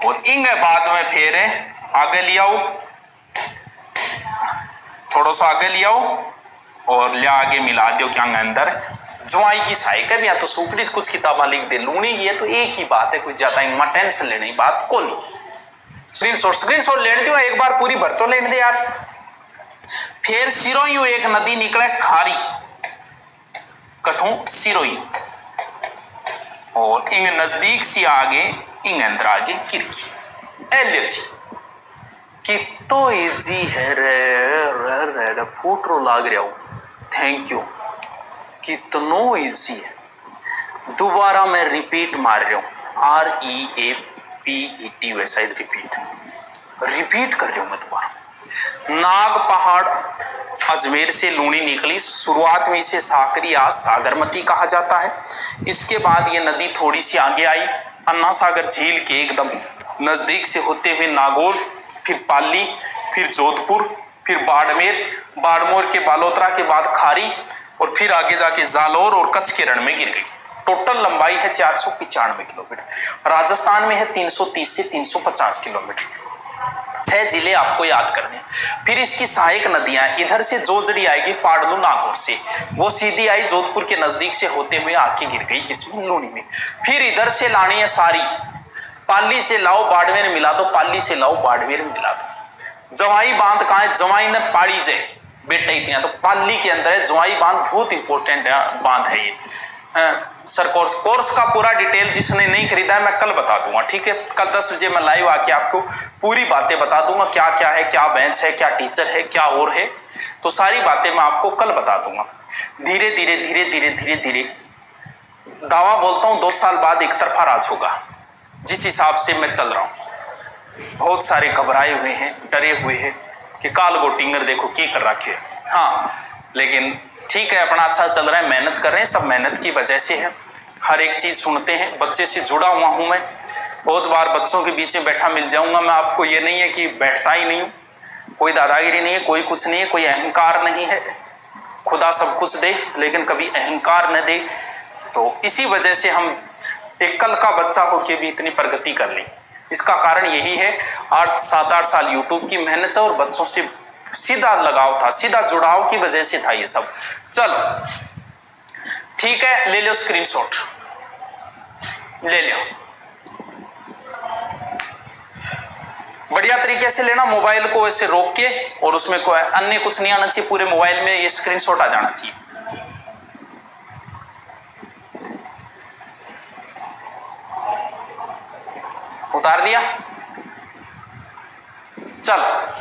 और इंगे बाद में फिर आगे लियाओ, थोड़ा सा आगे लियाओ और ले आगे मिला दो क्या अंदर जवाई की सहायक है। या तो सूकड़ी कुछ किताबा लिख दे, लूणी की है तो एक ही बात है, कुछ ज्यादा टेंशन लेने बात को नहीं। स्क्रीनशॉट लेने दो, एक बार पूरी भर तो लेने दे यार। फिर सिरोई एक नदी निकले, खारी, कठू सिरोई, और इंग नजदीक सी आगे, इंग अंदर आगे किरकी। एलियो जी कि तो इजी है रे फूटरो लाग रहा हूं, थैंक यू। कितनो इजी है, दोबारा मैं रिपीट मार रहा हूं, REAPET वैसा रिपीट कर रहा हूं मैं दोबारा। नाग पहाड़ अजमेर से लूणी निकली, शुरुआत में इसे साकरी या सागरमती कहा जाता है। इसके बाद ये नदी थोड़ी सी आगे आई, अन्ना सागर झील के एकदम नजदीक से होते हुए नागौर, फिर पाली, फिर जोधपुर, फिर बाड़मेर, बाड़मोर के बालोतरा के बाद खारी, और फिर आगे जाके जालौर और कच्छ के रण में गिर गई। टोटल लंबाई है 495 किलोमीटर। राजस्थान में है 330 से 350 किलोमीटर। 6 जिले आपको याद करने हैं। फिर इसकी सहायक नदियां, इधर से जोजड़ी आएगी पाडलू नागौर से, वो सीधी आई जोधपुर के नजदीक से होते हुए आके गिर गई किसमें, लूनी में। फिर इधर से लानी है सारी, पाली से लाओ बाड़मेर मिला दो, पाली से लाओ बाड़मेर मिला दो। जवाई बांध कहां है, जवाई ने पाड़ी जे बेटा इतना, तो पाली के अंदर है जवाई बांध, बहुत इंपॉर्टेंट बांध है ये। सर कोर्स का पूरा डिटेल जिसने नहीं खरीदा है मैं कल बता दूंगा, ठीक है। कल 10 बजे मैं लाइव आके आपको पूरी बातें बता दूंगा, क्या क्या है, क्या बेंच है, क्या टीचर है, क्या और है, तो सारी बातें मैं आपको कल बता दूंगा। धीरे धीरे धीरे धीरे धीरे धीरे दावा बोलता हूं 2 साल बाद एक तरफा राज होगा, जिस हिसाब से मैं चल रहा हूं। बहुत सारे घबराए हुए हैं, डरे हुए हैं कि काल गोटिंगर देखो क्या कर रखे। हाँ लेकिन ठीक है, अपना अच्छा चल रहा है, मेहनत कर रहे हैं, सब मेहनत की वजह से है। हर एक चीज सुनते हैं, बच्चे से जुड़ा हुआ हूं मैं, बहुत बार बच्चों के बीच में बैठा मिल जाऊंगा मैं आपको। ये नहीं है कि बैठता ही नहीं हूं, कोई दादागिरी नहीं है, कोई कुछ नहीं है, कोई अहंकार नहीं है। खुदा सब कुछ दे लेकिन कभी अहंकार न दे, तो इसी वजह से हम एक कल का बच्चा होकर भी इतनी प्रगति कर ली। इसका कारण यही है 7-8 साल यूट्यूब की मेहनत और बच्चों से सीधा लगाव था, सीधा जुड़ाव की वजह से था ये सब। चलो ठीक है, ले लो स्क्रीनशॉट, ले लो बढ़िया तरीके से लेना। मोबाइल को ऐसे रोक के, और उसमें कोई अन्य कुछ नहीं आना चाहिए, पूरे मोबाइल में ये स्क्रीनशॉट आ जाना चाहिए। उतार दिया, चलो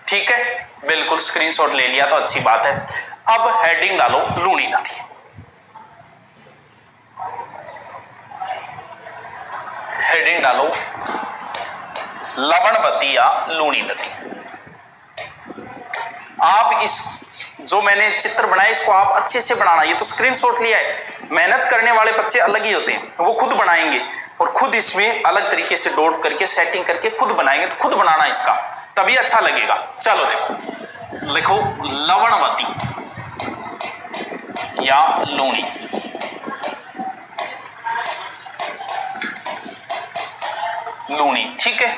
ठीक है, बिल्कुल स्क्रीनशॉट ले लिया तो अच्छी बात है। अब हेडिंग डालो लूनी नदी। हेडिंग डालो लवणवती या लूनी नदी। आप इस जो मैंने चित्र बनाया इसको आप अच्छे से बनाना। ये तो स्क्रीनशॉट लिया है, मेहनत करने वाले बच्चे अलग ही होते हैं, वो खुद बनाएंगे और खुद इसमें अलग तरीके से डॉट करके सेटिंग करके खुद बनाएंगे। तो खुद बनाना इसका, तभी अच्छा लगेगा। चलो देखो, लिखो लवणवती या लूनी। लूनी, ठीक है।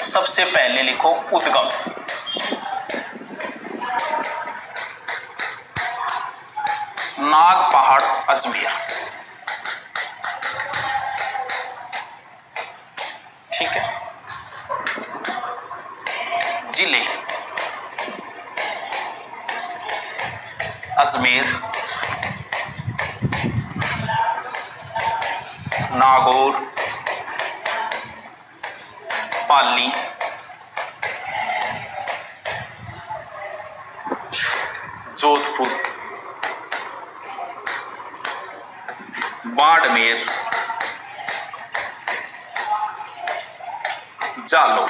सबसे पहले लिखो उद्गम। नाग पहाड़ अजमेर, ठीक है। जिले अजमेर, नागौर, पाली, जोधपुर, बाड़मेर, जालौर,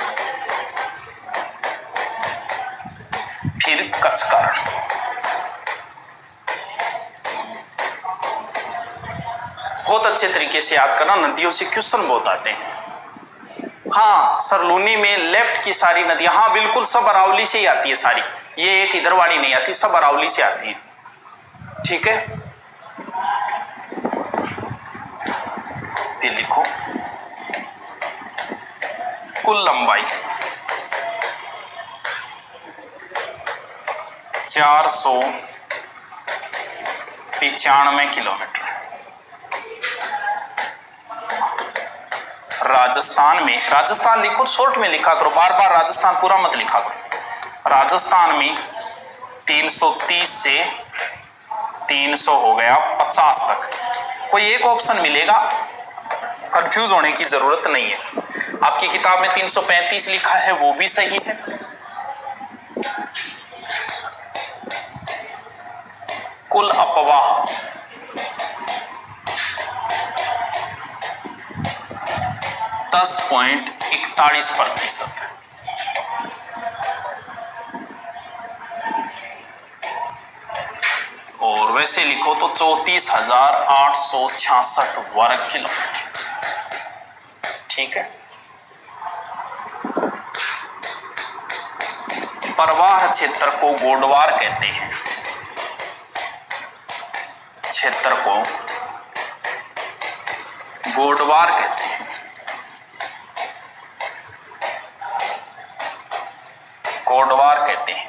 फिर कच्छ का रण। बहुत अच्छे तरीके से याद करना, नदियों से क्वेश्चन बहुत आते हैं। हाँ सर, लूनी में लेफ्ट की सारी नदियां, हाँ बिल्कुल सब अरावली से ही आती है सारी, ये एक इधर वाली नहीं आती, सब अरावली से आती है, ठीक है। ये लिखो कुल लंबाई 495 किलोमीटर। राजस्थान में, राजस्थान लिखो शॉर्ट में लिखा करो, बार बार राजस्थान पूरा मत लिखा करो। राजस्थान में 330 से 300 हो गया 50 तक, कोई एक ऑप्शन मिलेगा, कंफ्यूज होने की जरूरत नहीं है। आपकी किताब में 335 लिखा है, वो भी सही है। कुल अपवाह 10.41%। और वैसे लिखो तो 34,866 वर्ग किलोमीटर, ठीक है। प्रवाह क्षेत्र को गोडवार कहते हैं। क्षेत्र को गोडवार कहते हैं। गोडवार कहते हैं।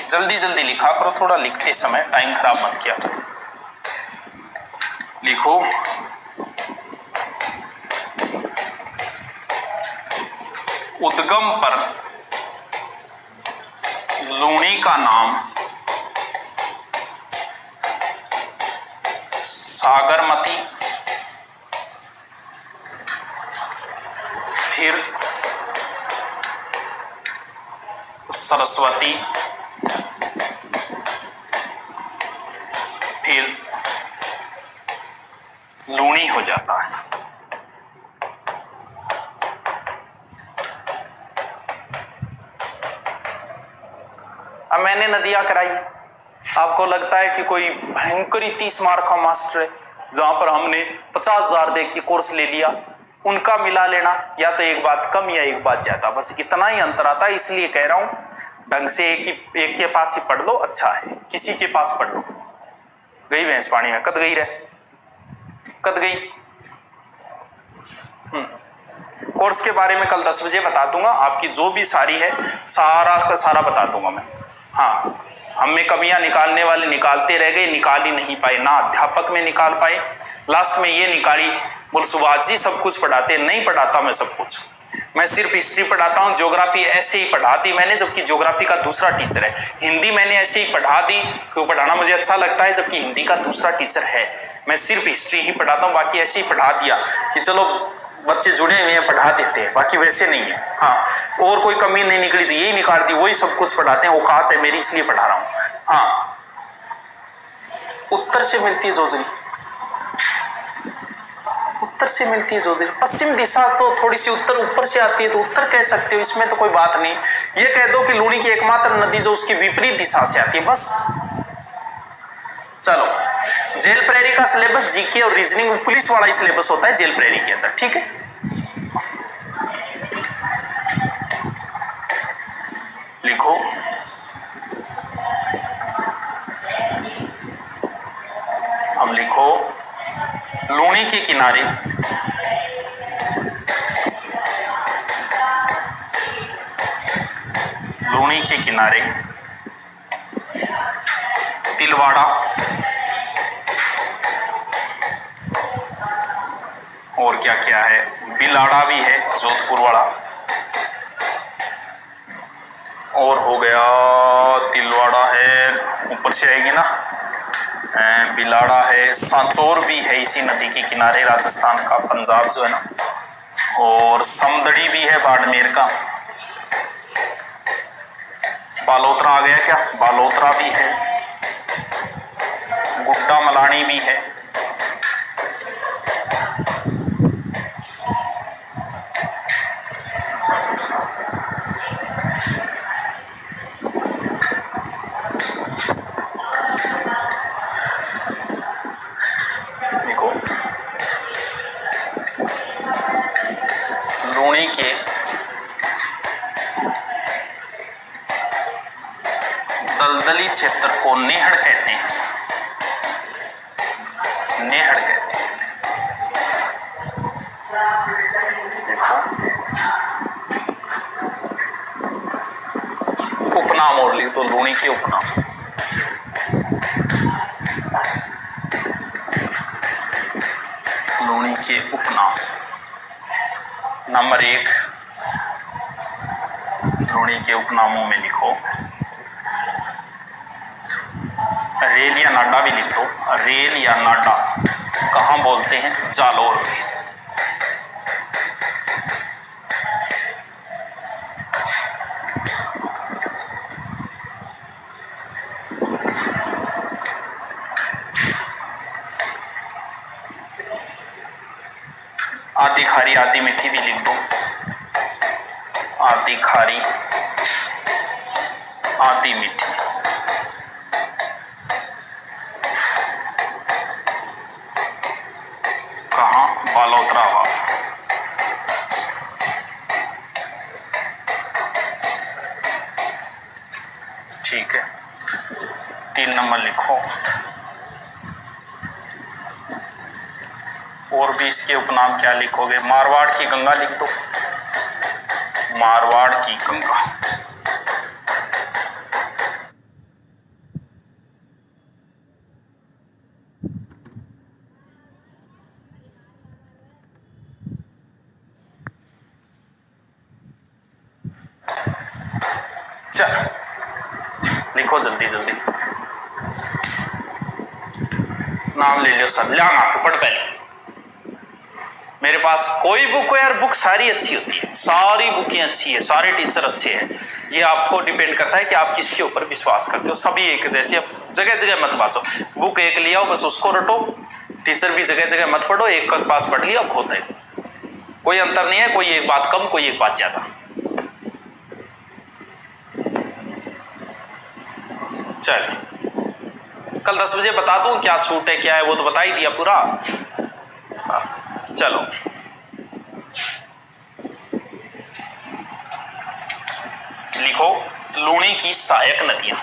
जल्दी जल्दी लिखा करो, थोड़ा लिखते समय टाइम खराब मत किया करो। लिखो उद्गम पर लूणी का नाम सागरमती, फिर सरस्वती, फिर लूणी हो जाता है। अब मैंने नदियां कराई, आपको लगता है कि कोई भयंकर 30 मार्क का मास्टर है, जहां पर हमने 50,000 दे के कोर्स ले लिया, उनका मिला लेना या तो एक बात कम या एक बात ज्यादा, बस इतना ही अंतर आता है। इसलिए कह रहा हूं ढंग से एक के पास ही पढ़ लो, अच्छा है, किसी के पास पढ़ लो। गई भैंस पानी में, कद गई रे, कद गई। कोर्स के बारे में कल 10 बजे बता दूंगा, आपकी जो भी सारी है सारा का सारा बता दूंगा मैं। हाँ, हम में कमियां निकालने वाले निकालते रह गए, निकाल ही नहीं पाए, ना अध्यापक में निकाल पाए, लास्ट में ये निकाली बोल सुभाष जी सब कुछ पढ़ाते, नहीं पढ़ाता मैं सब कुछ, मैं सिर्फ हिस्ट्री पढ़ाता हूँ। ज्योग्राफी ऐसे ही पढ़ा दी मैंने, जबकि ज्योग्राफी का दूसरा टीचर है। हिंदी मैंने ऐसे ही पढ़ा दी क्यों, पढ़ाना मुझे अच्छा लगता है, जबकि हिंदी का दूसरा टीचर है। मैं सिर्फ हिस्ट्री ही पढ़ाता हूँ, बाकी ऐसे ही पढ़ा दिया कि चलो बच्चे जुड़े हुए हैं पढ़ा देते हैं, बाकी वैसे नहीं है। हाँ, और कोई कमी नहीं निकली तो यही निकाल दी, वही सब कुछ पढ़ाते हैं, औकात है मेरी इसलिए पढ़ा रहा हूँ। हाँ, उत्तर से मिलती है जोजरी, उत्तर से मिलती है जोजरी। पश्चिम दिशा तो थोड़ी सी उत्तर ऊपर से आती है तो उत्तर कह सकते हो, इसमें तो कोई बात नहीं। ये कह दो कि लूणी की एकमात्र नदी जो उसकी विपरीत दिशा से आती है, बस। चलो, जेल प्रेरी का सिलेबस जीके और रीजनिंग पुलिस वाला ही सिलेबस होता है जेल प्रेरी के अंदर, ठीक है। लिखो अब लिखो लूणी के किनारे लूणी के किनारे तिलवाड़ा और क्या क्या है, बिलाड़ा भी है जोधपुर वाला, और हो गया तिलवाड़ा है, ऊपर से आएगी ना, बिलाड़ा है, सांचौर भी है इसी नदी के किनारे राजस्थान का, पंजाब जो है ना, और समदड़ी भी है बाड़मेर का, बालोतरा आ गया क्या, बालोतरा भी है, गुड्डा मलानी भी है, देखो लूणी के दलदली क्षेत्र को नेहड़ कहते हैं, नेहड़ कहते हैं। देखो उपनाम और लिख दो, लूणी के उपनाम। लूणी के उपनाम नंबर 1, लूणी के उपनामों में लिखो रेल या नाडा भी लिख दो, रेल या नाडा कहाँ बोलते हैं, जालोर में। आधी खारी आधी मीठी भी लिख दो, आधी खारी आधी मीठी। कहाँ, बालोतरा वाफ। और भी इसके उपनाम क्या लिखोगे? मारवाड़ की गंगा लिख दो, मारवाड़ की गंगा। चल लिखो जल्दी जल्दी, नाम ले लो सब। ला पढ़ पहले। मेरे पास कोई बुक हो यार, बुक सारी अच्छी होती है, सारी बुकें अच्छी है, सारे टीचर अच्छे हैं। ये आपको डिपेंड करता है कि आप किसके ऊपर विश्वास करते हो। सभी एक जैसे, अब जगह जगह मत बांटो। बुक एक लिया हो बस उसको रटो, टीचर भी जगह जगह मत पढ़ो, एक का पास पढ़ लिया अब होता है। कोई अंतर नहीं है, कोई एक बात कम, कोई एक बात ज्यादा। चल कल 10 बजे बता दूं क्या छूट है क्या है, वो तो बता ही दिया पूरा। चलो लिखो लूणी की सहायक नदियां,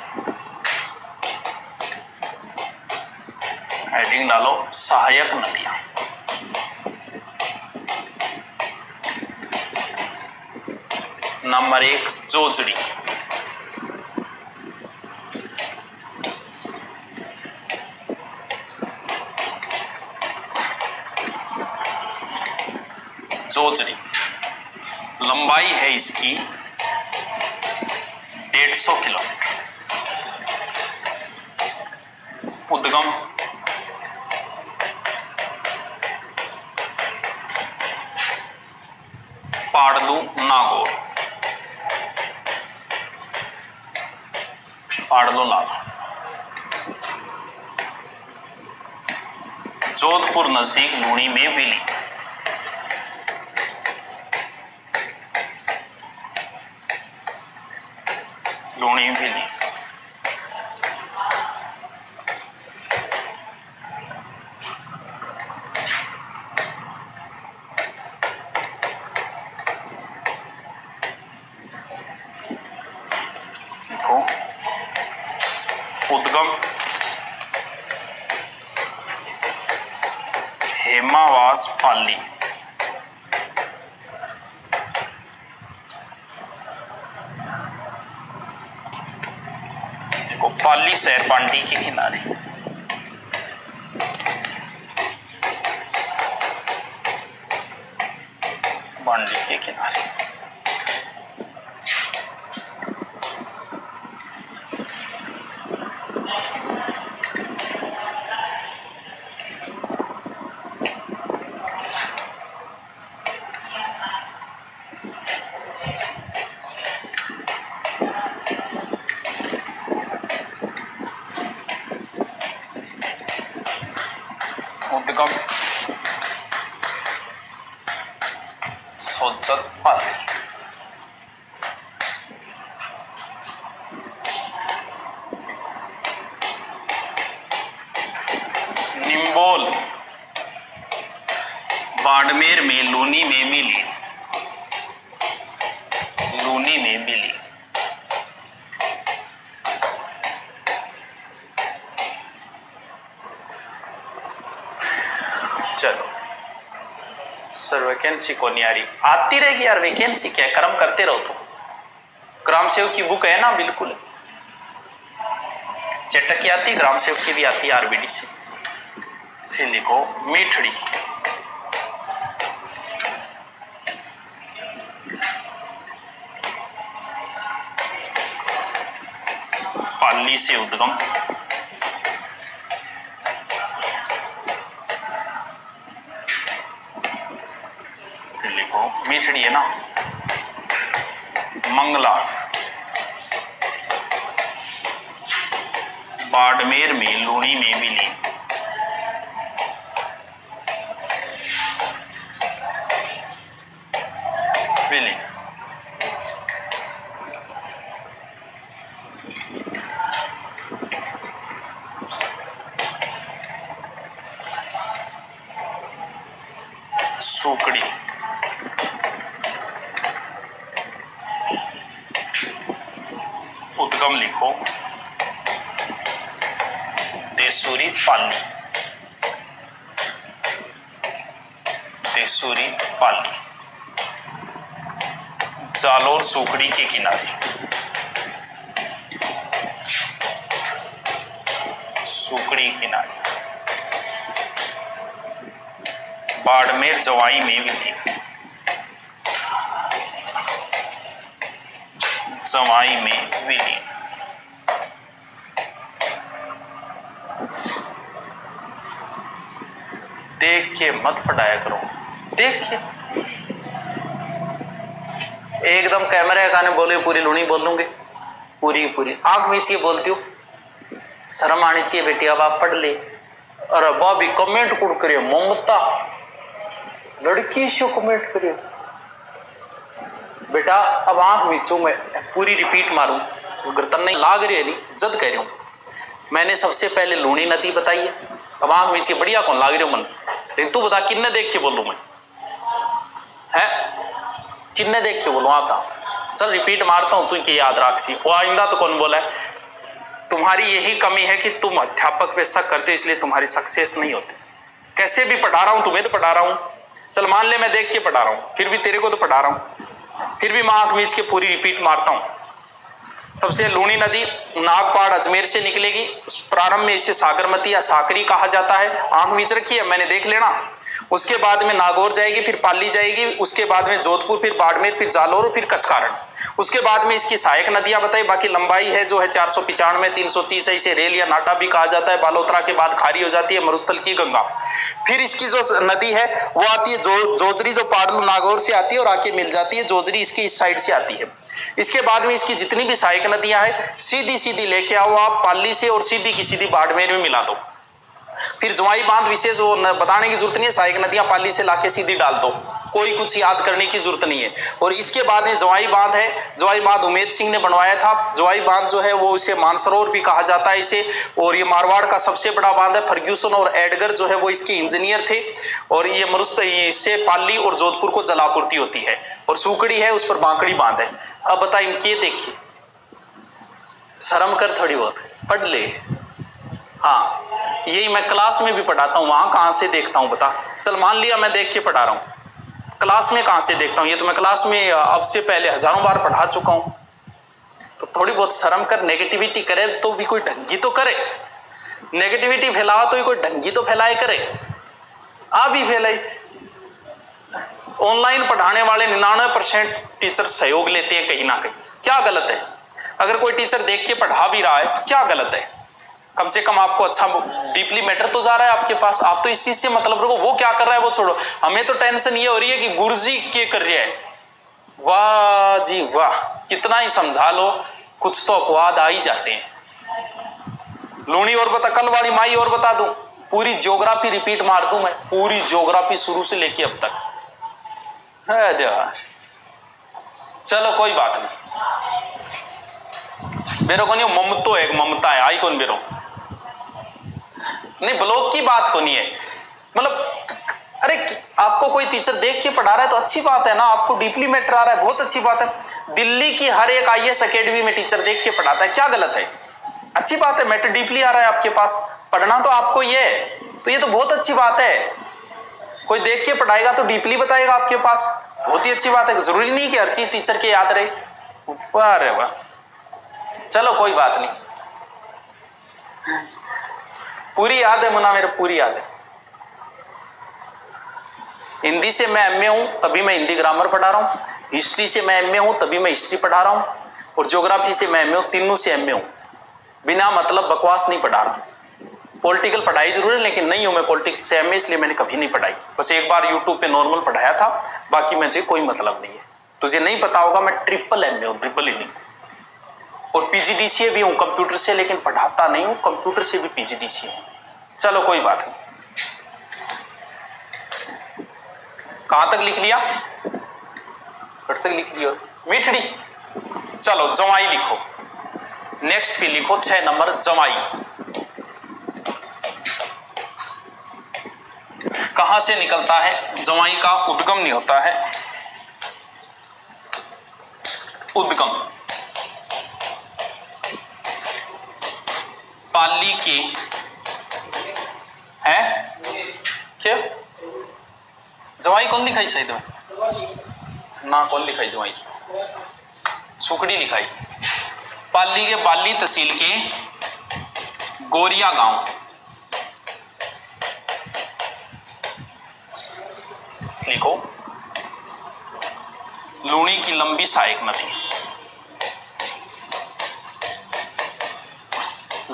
हेडिंग डालो सहायक नदियां। नंबर 1 जोजड़ी, जोजड़ी लंबाई है इसकी 150 किलोमीटर। उद्गम पाड़लू नागौर, पाड़लू नागौर। जोधपुर नजदीक लूणी में विलीन। लूणी विलीन। उद्गम हेमावास पाली, देखो पाली शहर बांडी के किनारे। बांडी के किनारे। उद्गम सोजत पाली। निम्बोल बाड़मेर में लूनी में मिली, लूनी में मिली। चलो सर वैकेंसी को नहीं आ रही, आती रहेगी यार वैकेंसी, क्या कर्म करते रहो। तो ग्राम सेवक की बुक है ना, बिल्कुल चटक की आती, ग्राम सेवक की भी आती है आरबीडी से। फिर लिखो मीठड़ी, पाली से उद्गम। फिर लिखो मीठड़ी है ना, मंगला बाड़मेर में लूणी में मिली। मिली सुकड़ी, उद्गम लिखो देसूरी पाली। मैसूरी पाली, जालोर सुकड़ी के किनारे, सुकड़ी किनारे, बाड़मेर जवाई में विलीन, जवाई में विलीन। देख के मत पढ़ाया करो, देख के एकदम कैमरे का ने बोले पूरी लुणी बोल लूंगे, पूरी पूरी आंख मीच के बोलती हूँ, शर्म आनी चाहिए बेटी। अब आप पढ़ ले। और अब भी कमेंट कुड़ करियो, ममता लड़की से कमेंट करियो बेटा। अब आंख मीचू, मैं पूरी रिपीट मारूं, अगर तन्ने लाग रही है नहीं जद कह रही हूं। मैंने सबसे पहले लूणी नदी बताई है, अब आंख मीच के बढ़िया कौन लाग रही हो मन, लेकिन तू बता किन्ने देख के बोलूं मैं, है किन्ने देख के बोलूं आता। चल रिपीट मारता हूं, तू की याद राख सी। वो आइंदा तो कौन बोला है, तुम्हारी यही कमी है कि तुम अध्यापक पे शक करते हो, इसलिए तुम्हारी सक्सेस नहीं होती। कैसे भी पढ़ा रहा हूं, तुम्हें तो पढ़ा रहा हूं, चल मान ले मैं देख के पढ़ा रहा हूं, फिर भी तेरे को तो पढ़ा रहा हूं, फिर भी मैं आंख मीच के पूरी रिपीट मारता हूं। सबसे लूणी नदी नागपाड़ अजमेर से निकलेगी, प्रारंभ में इसे सागरमती या साकरी कहा जाता है, आंख मीच रखी है मैंने, देख लेना। उसके बाद में नागौर जाएगी, फिर पाली जाएगी, उसके बाद में जोधपुर, फिर बाड़मेर, फिर जालोर, फिर कचकारण। उसके बाद में इसकी सहायक नदियां बताई, बाकी लंबाई है जो है 495, 330 है, इसे रेल या नाटा भी कहा जाता है। बालोतरा के बाद खारी हो जाती है मरुस्थल की गंगा। फिर इसकी जो नदी है वो आती है जोजरी, जो पाडलू नागौर से आती है और आके मिल जाती है, जोजरी इसकी इस साइड से आती है। इसके बाद में इसकी जितनी भी सहायक नदियां हैं सीधी सीधी लेके आओ आप पाली से, और सीधी की सीधी बाड़मेर में मिला दो। फिर जवाई बांध विशेष वो बताने की जरूरत नहीं है, सहायक नदियां पाली से लाके सीधी डाल दो, कोई कुछ याद करने की जरूरत नहीं है। और इसके बाद में जवाई बांध है, जवाई बांध उमेद सिंह ने बनवाया था। जवाई बांध जो है वो इसे मानसरोवर भी कहा जाता है इसे, और ये मारवाड़ का सबसे बड़ा बांध है। फर्ग्यूसन और एडगर जो है वो इसके इंजीनियर थे, और ये मरुस्त इससे पाली और जोधपुर को जलापूर्ति होती है। और सुकड़ी है, उस पर बांकड़ी बांध है। अब बता इनके देखिए, शर्म कर थोड़ी बहुत, पढ़ ले। हाँ यही मैं क्लास में भी पढ़ाता हूं, वहां कहां से देखता हूं बता। चल मान लिया मैं देख के पढ़ा रहा हूं, क्लास में कहां से देखता हूं, ये तो मैं क्लास में अब से पहले हजारों बार पढ़ा चुका हूं। तो थोड़ी बहुत शर्म कर, नेगेटिविटी करे तो भी कोई ढंगी तो करे, नेगेटिविटी फैलावा तो कोई ढंगी तो फैलाए करे, आ भी फैलाई। ऑनलाइन पढ़ाने वाले 99% टीचर सहयोग लेते हैं कहीं ना कहीं, क्या गलत है? अगर कोई टीचर देख के पढ़ा भी रहा है तो क्या गलत है? कम से कम आपको अच्छा डीपली मैटर तो जा रहा है आपके पास, आप तो इस चीज से मतलब रखो। वो क्या कर रहा है वो छोड़ो, हमें तो टेंशन ये हो रही है कि गुरुजी क्या कर रहा है। वाह जी वाह, कितना ही समझा लो कुछ तो अपवाद आ ही जाते हैं। लूणी और बता, कल वाली माई और बता दूं, पूरी ज्योग्राफी रिपीट मार दूं मैं, पूरी ज्योग्राफी शुरू से लेके अब तक। है देवा, चलो कोई बात नहीं। बेरो को नहीं, ममतो है, ममता है, आई कौन बेरो नहीं, ब्लॉक की बात को नहीं है। मतलब अरे आपको कोई टीचर देख के पढ़ा रहा है तो अच्छी बात है ना, आपको डीपली मैटर आ रहा है, बहुत अच्छी बात है। दिल्ली की हर एक आईएएस एकेडमी में टीचर देख के पढ़ाता है, क्या गलत है? अच्छी बात है, मैटर डीपली आ रहा है आपके पास, पढ़ना तो आपको ये है, तो ये तो बहुत अच्छी बात है। कोई देख के पढ़ाएगा तो डीपली बताएगा आपके पास, बहुत ही अच्छी बात है। जरूरी नहीं कि हर चीज टीचर के याद रहे। अरे वाह, चलो कोई बात नहीं, पूरी याद है मुन्ना, मेरे पूरी याद है। हिंदी से मैं एमए हूं तभी मैं हिंदी ग्रामर पढ़ा रहा हूं, हिस्ट्री से मैं एमए हूं तभी मैं हिस्ट्री पढ़ा रहा हूं, और ज्योग्राफी से मैं एमए हूं, तीनों से एमए हूं। बिना मतलब बकवास नहीं पढ़ा रहा। पॉलिटिकल पढ़ाई जरूर है लेकिन नहीं हूं मैं पॉलिटिक्स से एमए, इसलिए मैंने कभी नहीं पढ़ाई। बस एक बार यूट्यूब पे नॉर्मल पढ़ाया था, बाकी मुझे कोई मतलब नहीं है। तुझे नहीं पता होगा मैं ट्रिपल एमए हूं, ट्रिपल ही नहीं। और पीजीडीसीए भी हूं कंप्यूटर से, लेकिन पढ़ाता नहीं हूं, कंप्यूटर से भी पीजीडीसीए हूं। चलो कोई बात नहीं। कहां तक लिख लिया? कट तक लिख लिया मिठड़ी। चलो जवाई लिखो, नेक्स्ट पे लिखो 6 नंबर जवाई। कहां से निकलता है? जवाई का उद्गम नहीं होता है, उद्गम पाली के है क्या? जवाई कौन लिखाई शायद में ना, कौन लिखाई जवाई, सुकड़ी लिखाई। पाली के बाली तहसील के गोरिया गांव, लिखो लूणी की लंबी सहायक नदी,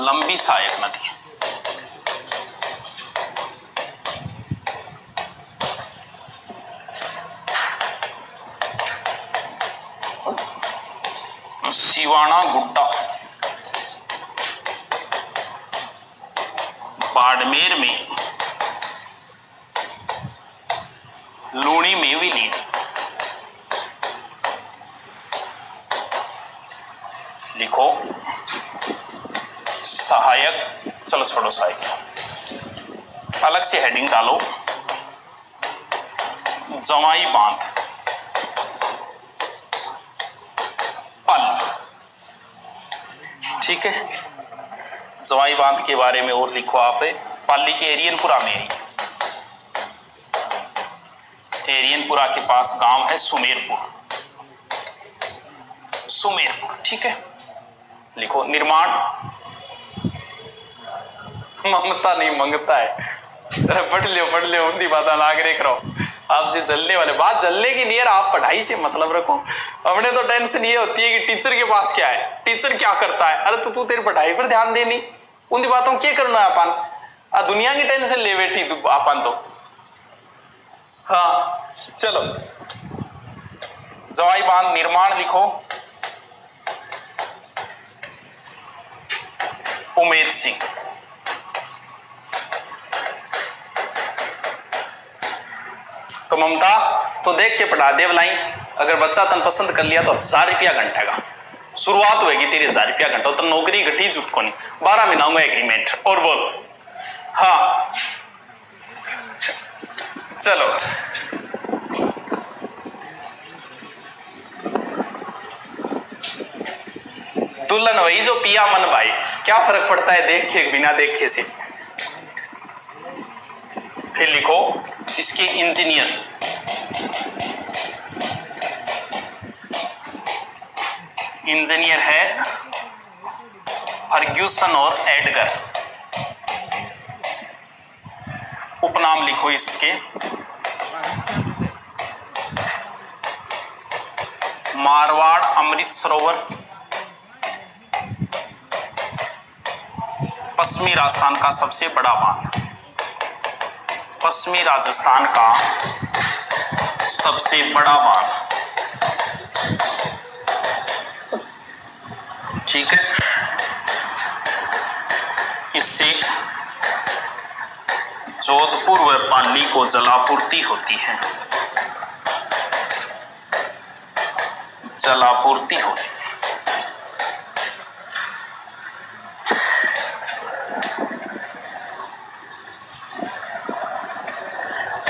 लंबी सहायक नदी। सिवाना गुड्डा बाड़मेर में, लूणी में विलीन। लिखो सहायक, चलो छोड़ो सहायक, अलग से हेडिंग डालो, जवाई बांध पल। ठीक है, जवाई बांध के बारे में और लिखो आप। पाली के एरियनपुरा में है, एरियनपुरा के पास गांव है सुमेरपुर, सुमेरपुर। ठीक है, लिखो निर्माण, ममता नहीं मंगता है। अरे पढ़ लियो उनकी बात नागरे करो, आपसे जलने वाले बात जलने की नहीं है, आप पढ़ाई से मतलब रखो। हमने तो टेंशन ये होती है कि टीचर के पास क्या है, टीचर क्या करता है। अरे तो तू तेरी पढ़ाई पर ध्यान देनी, उन बातों क्या करना है अपन, दुनिया की टेंशन ले बैठी तू अपन तो। हाँ चलो, जवाई बांध निर्माण लिखो उमेद सिंह। तो ममता तो देख के पढ़ा दे भलाई, अगर बच्चा तन पसंद कर लिया तो 1000 रुपया घंटे का शुरुआत होगी तेरी, 1000 रुपया घंटा तो नौकरी घटी जुट को नहीं, 12 महीना में एग्रीमेंट। और बोल हाँ चलो। दुल्हन वही जो पिया मन भाई, क्या फर्क पड़ता है देखे बिना देखे से। फिर लिखो इसके इंजीनियर, इंजीनियर है फर्ग्यूसन और एडगर। उपनाम लिखो इसके मारवाड़ अमृत सरोवर, पश्चिमी राजस्थान का सबसे बड़ा बांध, पश्चिमी राजस्थान का सबसे बड़ा बांध। ठीक है, इससे जोधपुर व पाली को जलापूर्ति होती है, जलापूर्ति होती है।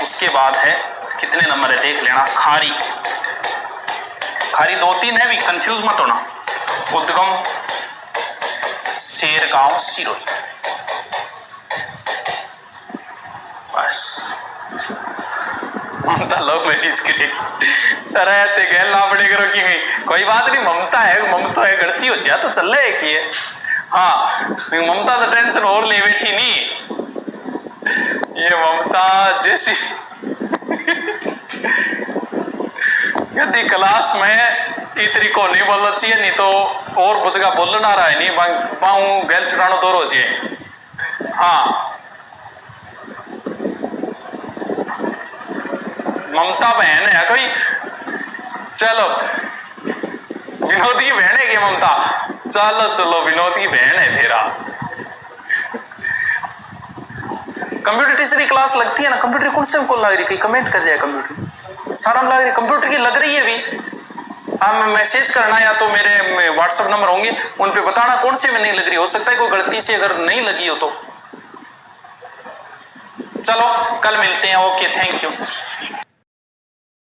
उसके बाद है कितने नंबर है देख लेना, खारी, खारी 2-3 है भी, कंफ्यूज मत होना। उद्गम शेरगांव सिरोही, बस ममता लव मैरिज करेगी तरह ते गैर लापड़े करो कि कोई बात नहीं, ममता है, ममता है, गलती हो जाए तो चल रहा है कि है। हाँ ममता तो टेंशन और ले बैठी नहीं, ये ममता जैसी यदि क्लास में इतनी को नहीं बोलना चाहिए, नहीं तो और कुछ का बोलना रहा है नहीं पाऊं गैल छुड़ानो दो रोज। हाँ ममता बहन है कोई, चलो विनोद की बहन है क्या ममता, चलो चलो विनोद की बहन है मेरा। कंप्यूटर टीचर की क्लास लगती है ना, कंप्यूटर कौन से को लग रही है, कमेंट कर दिया कंप्यूटर सारा लग रही, कंप्यूटर की लग रही है अभी। हाँ मैसेज करना या तो मेरे व्हाट्सएप नंबर होंगे उन पे बताना कौन से में नहीं लग रही, हो सकता है कोई गलती से अगर नहीं लगी हो तो। चलो कल मिलते हैं, ओके थैंक यू।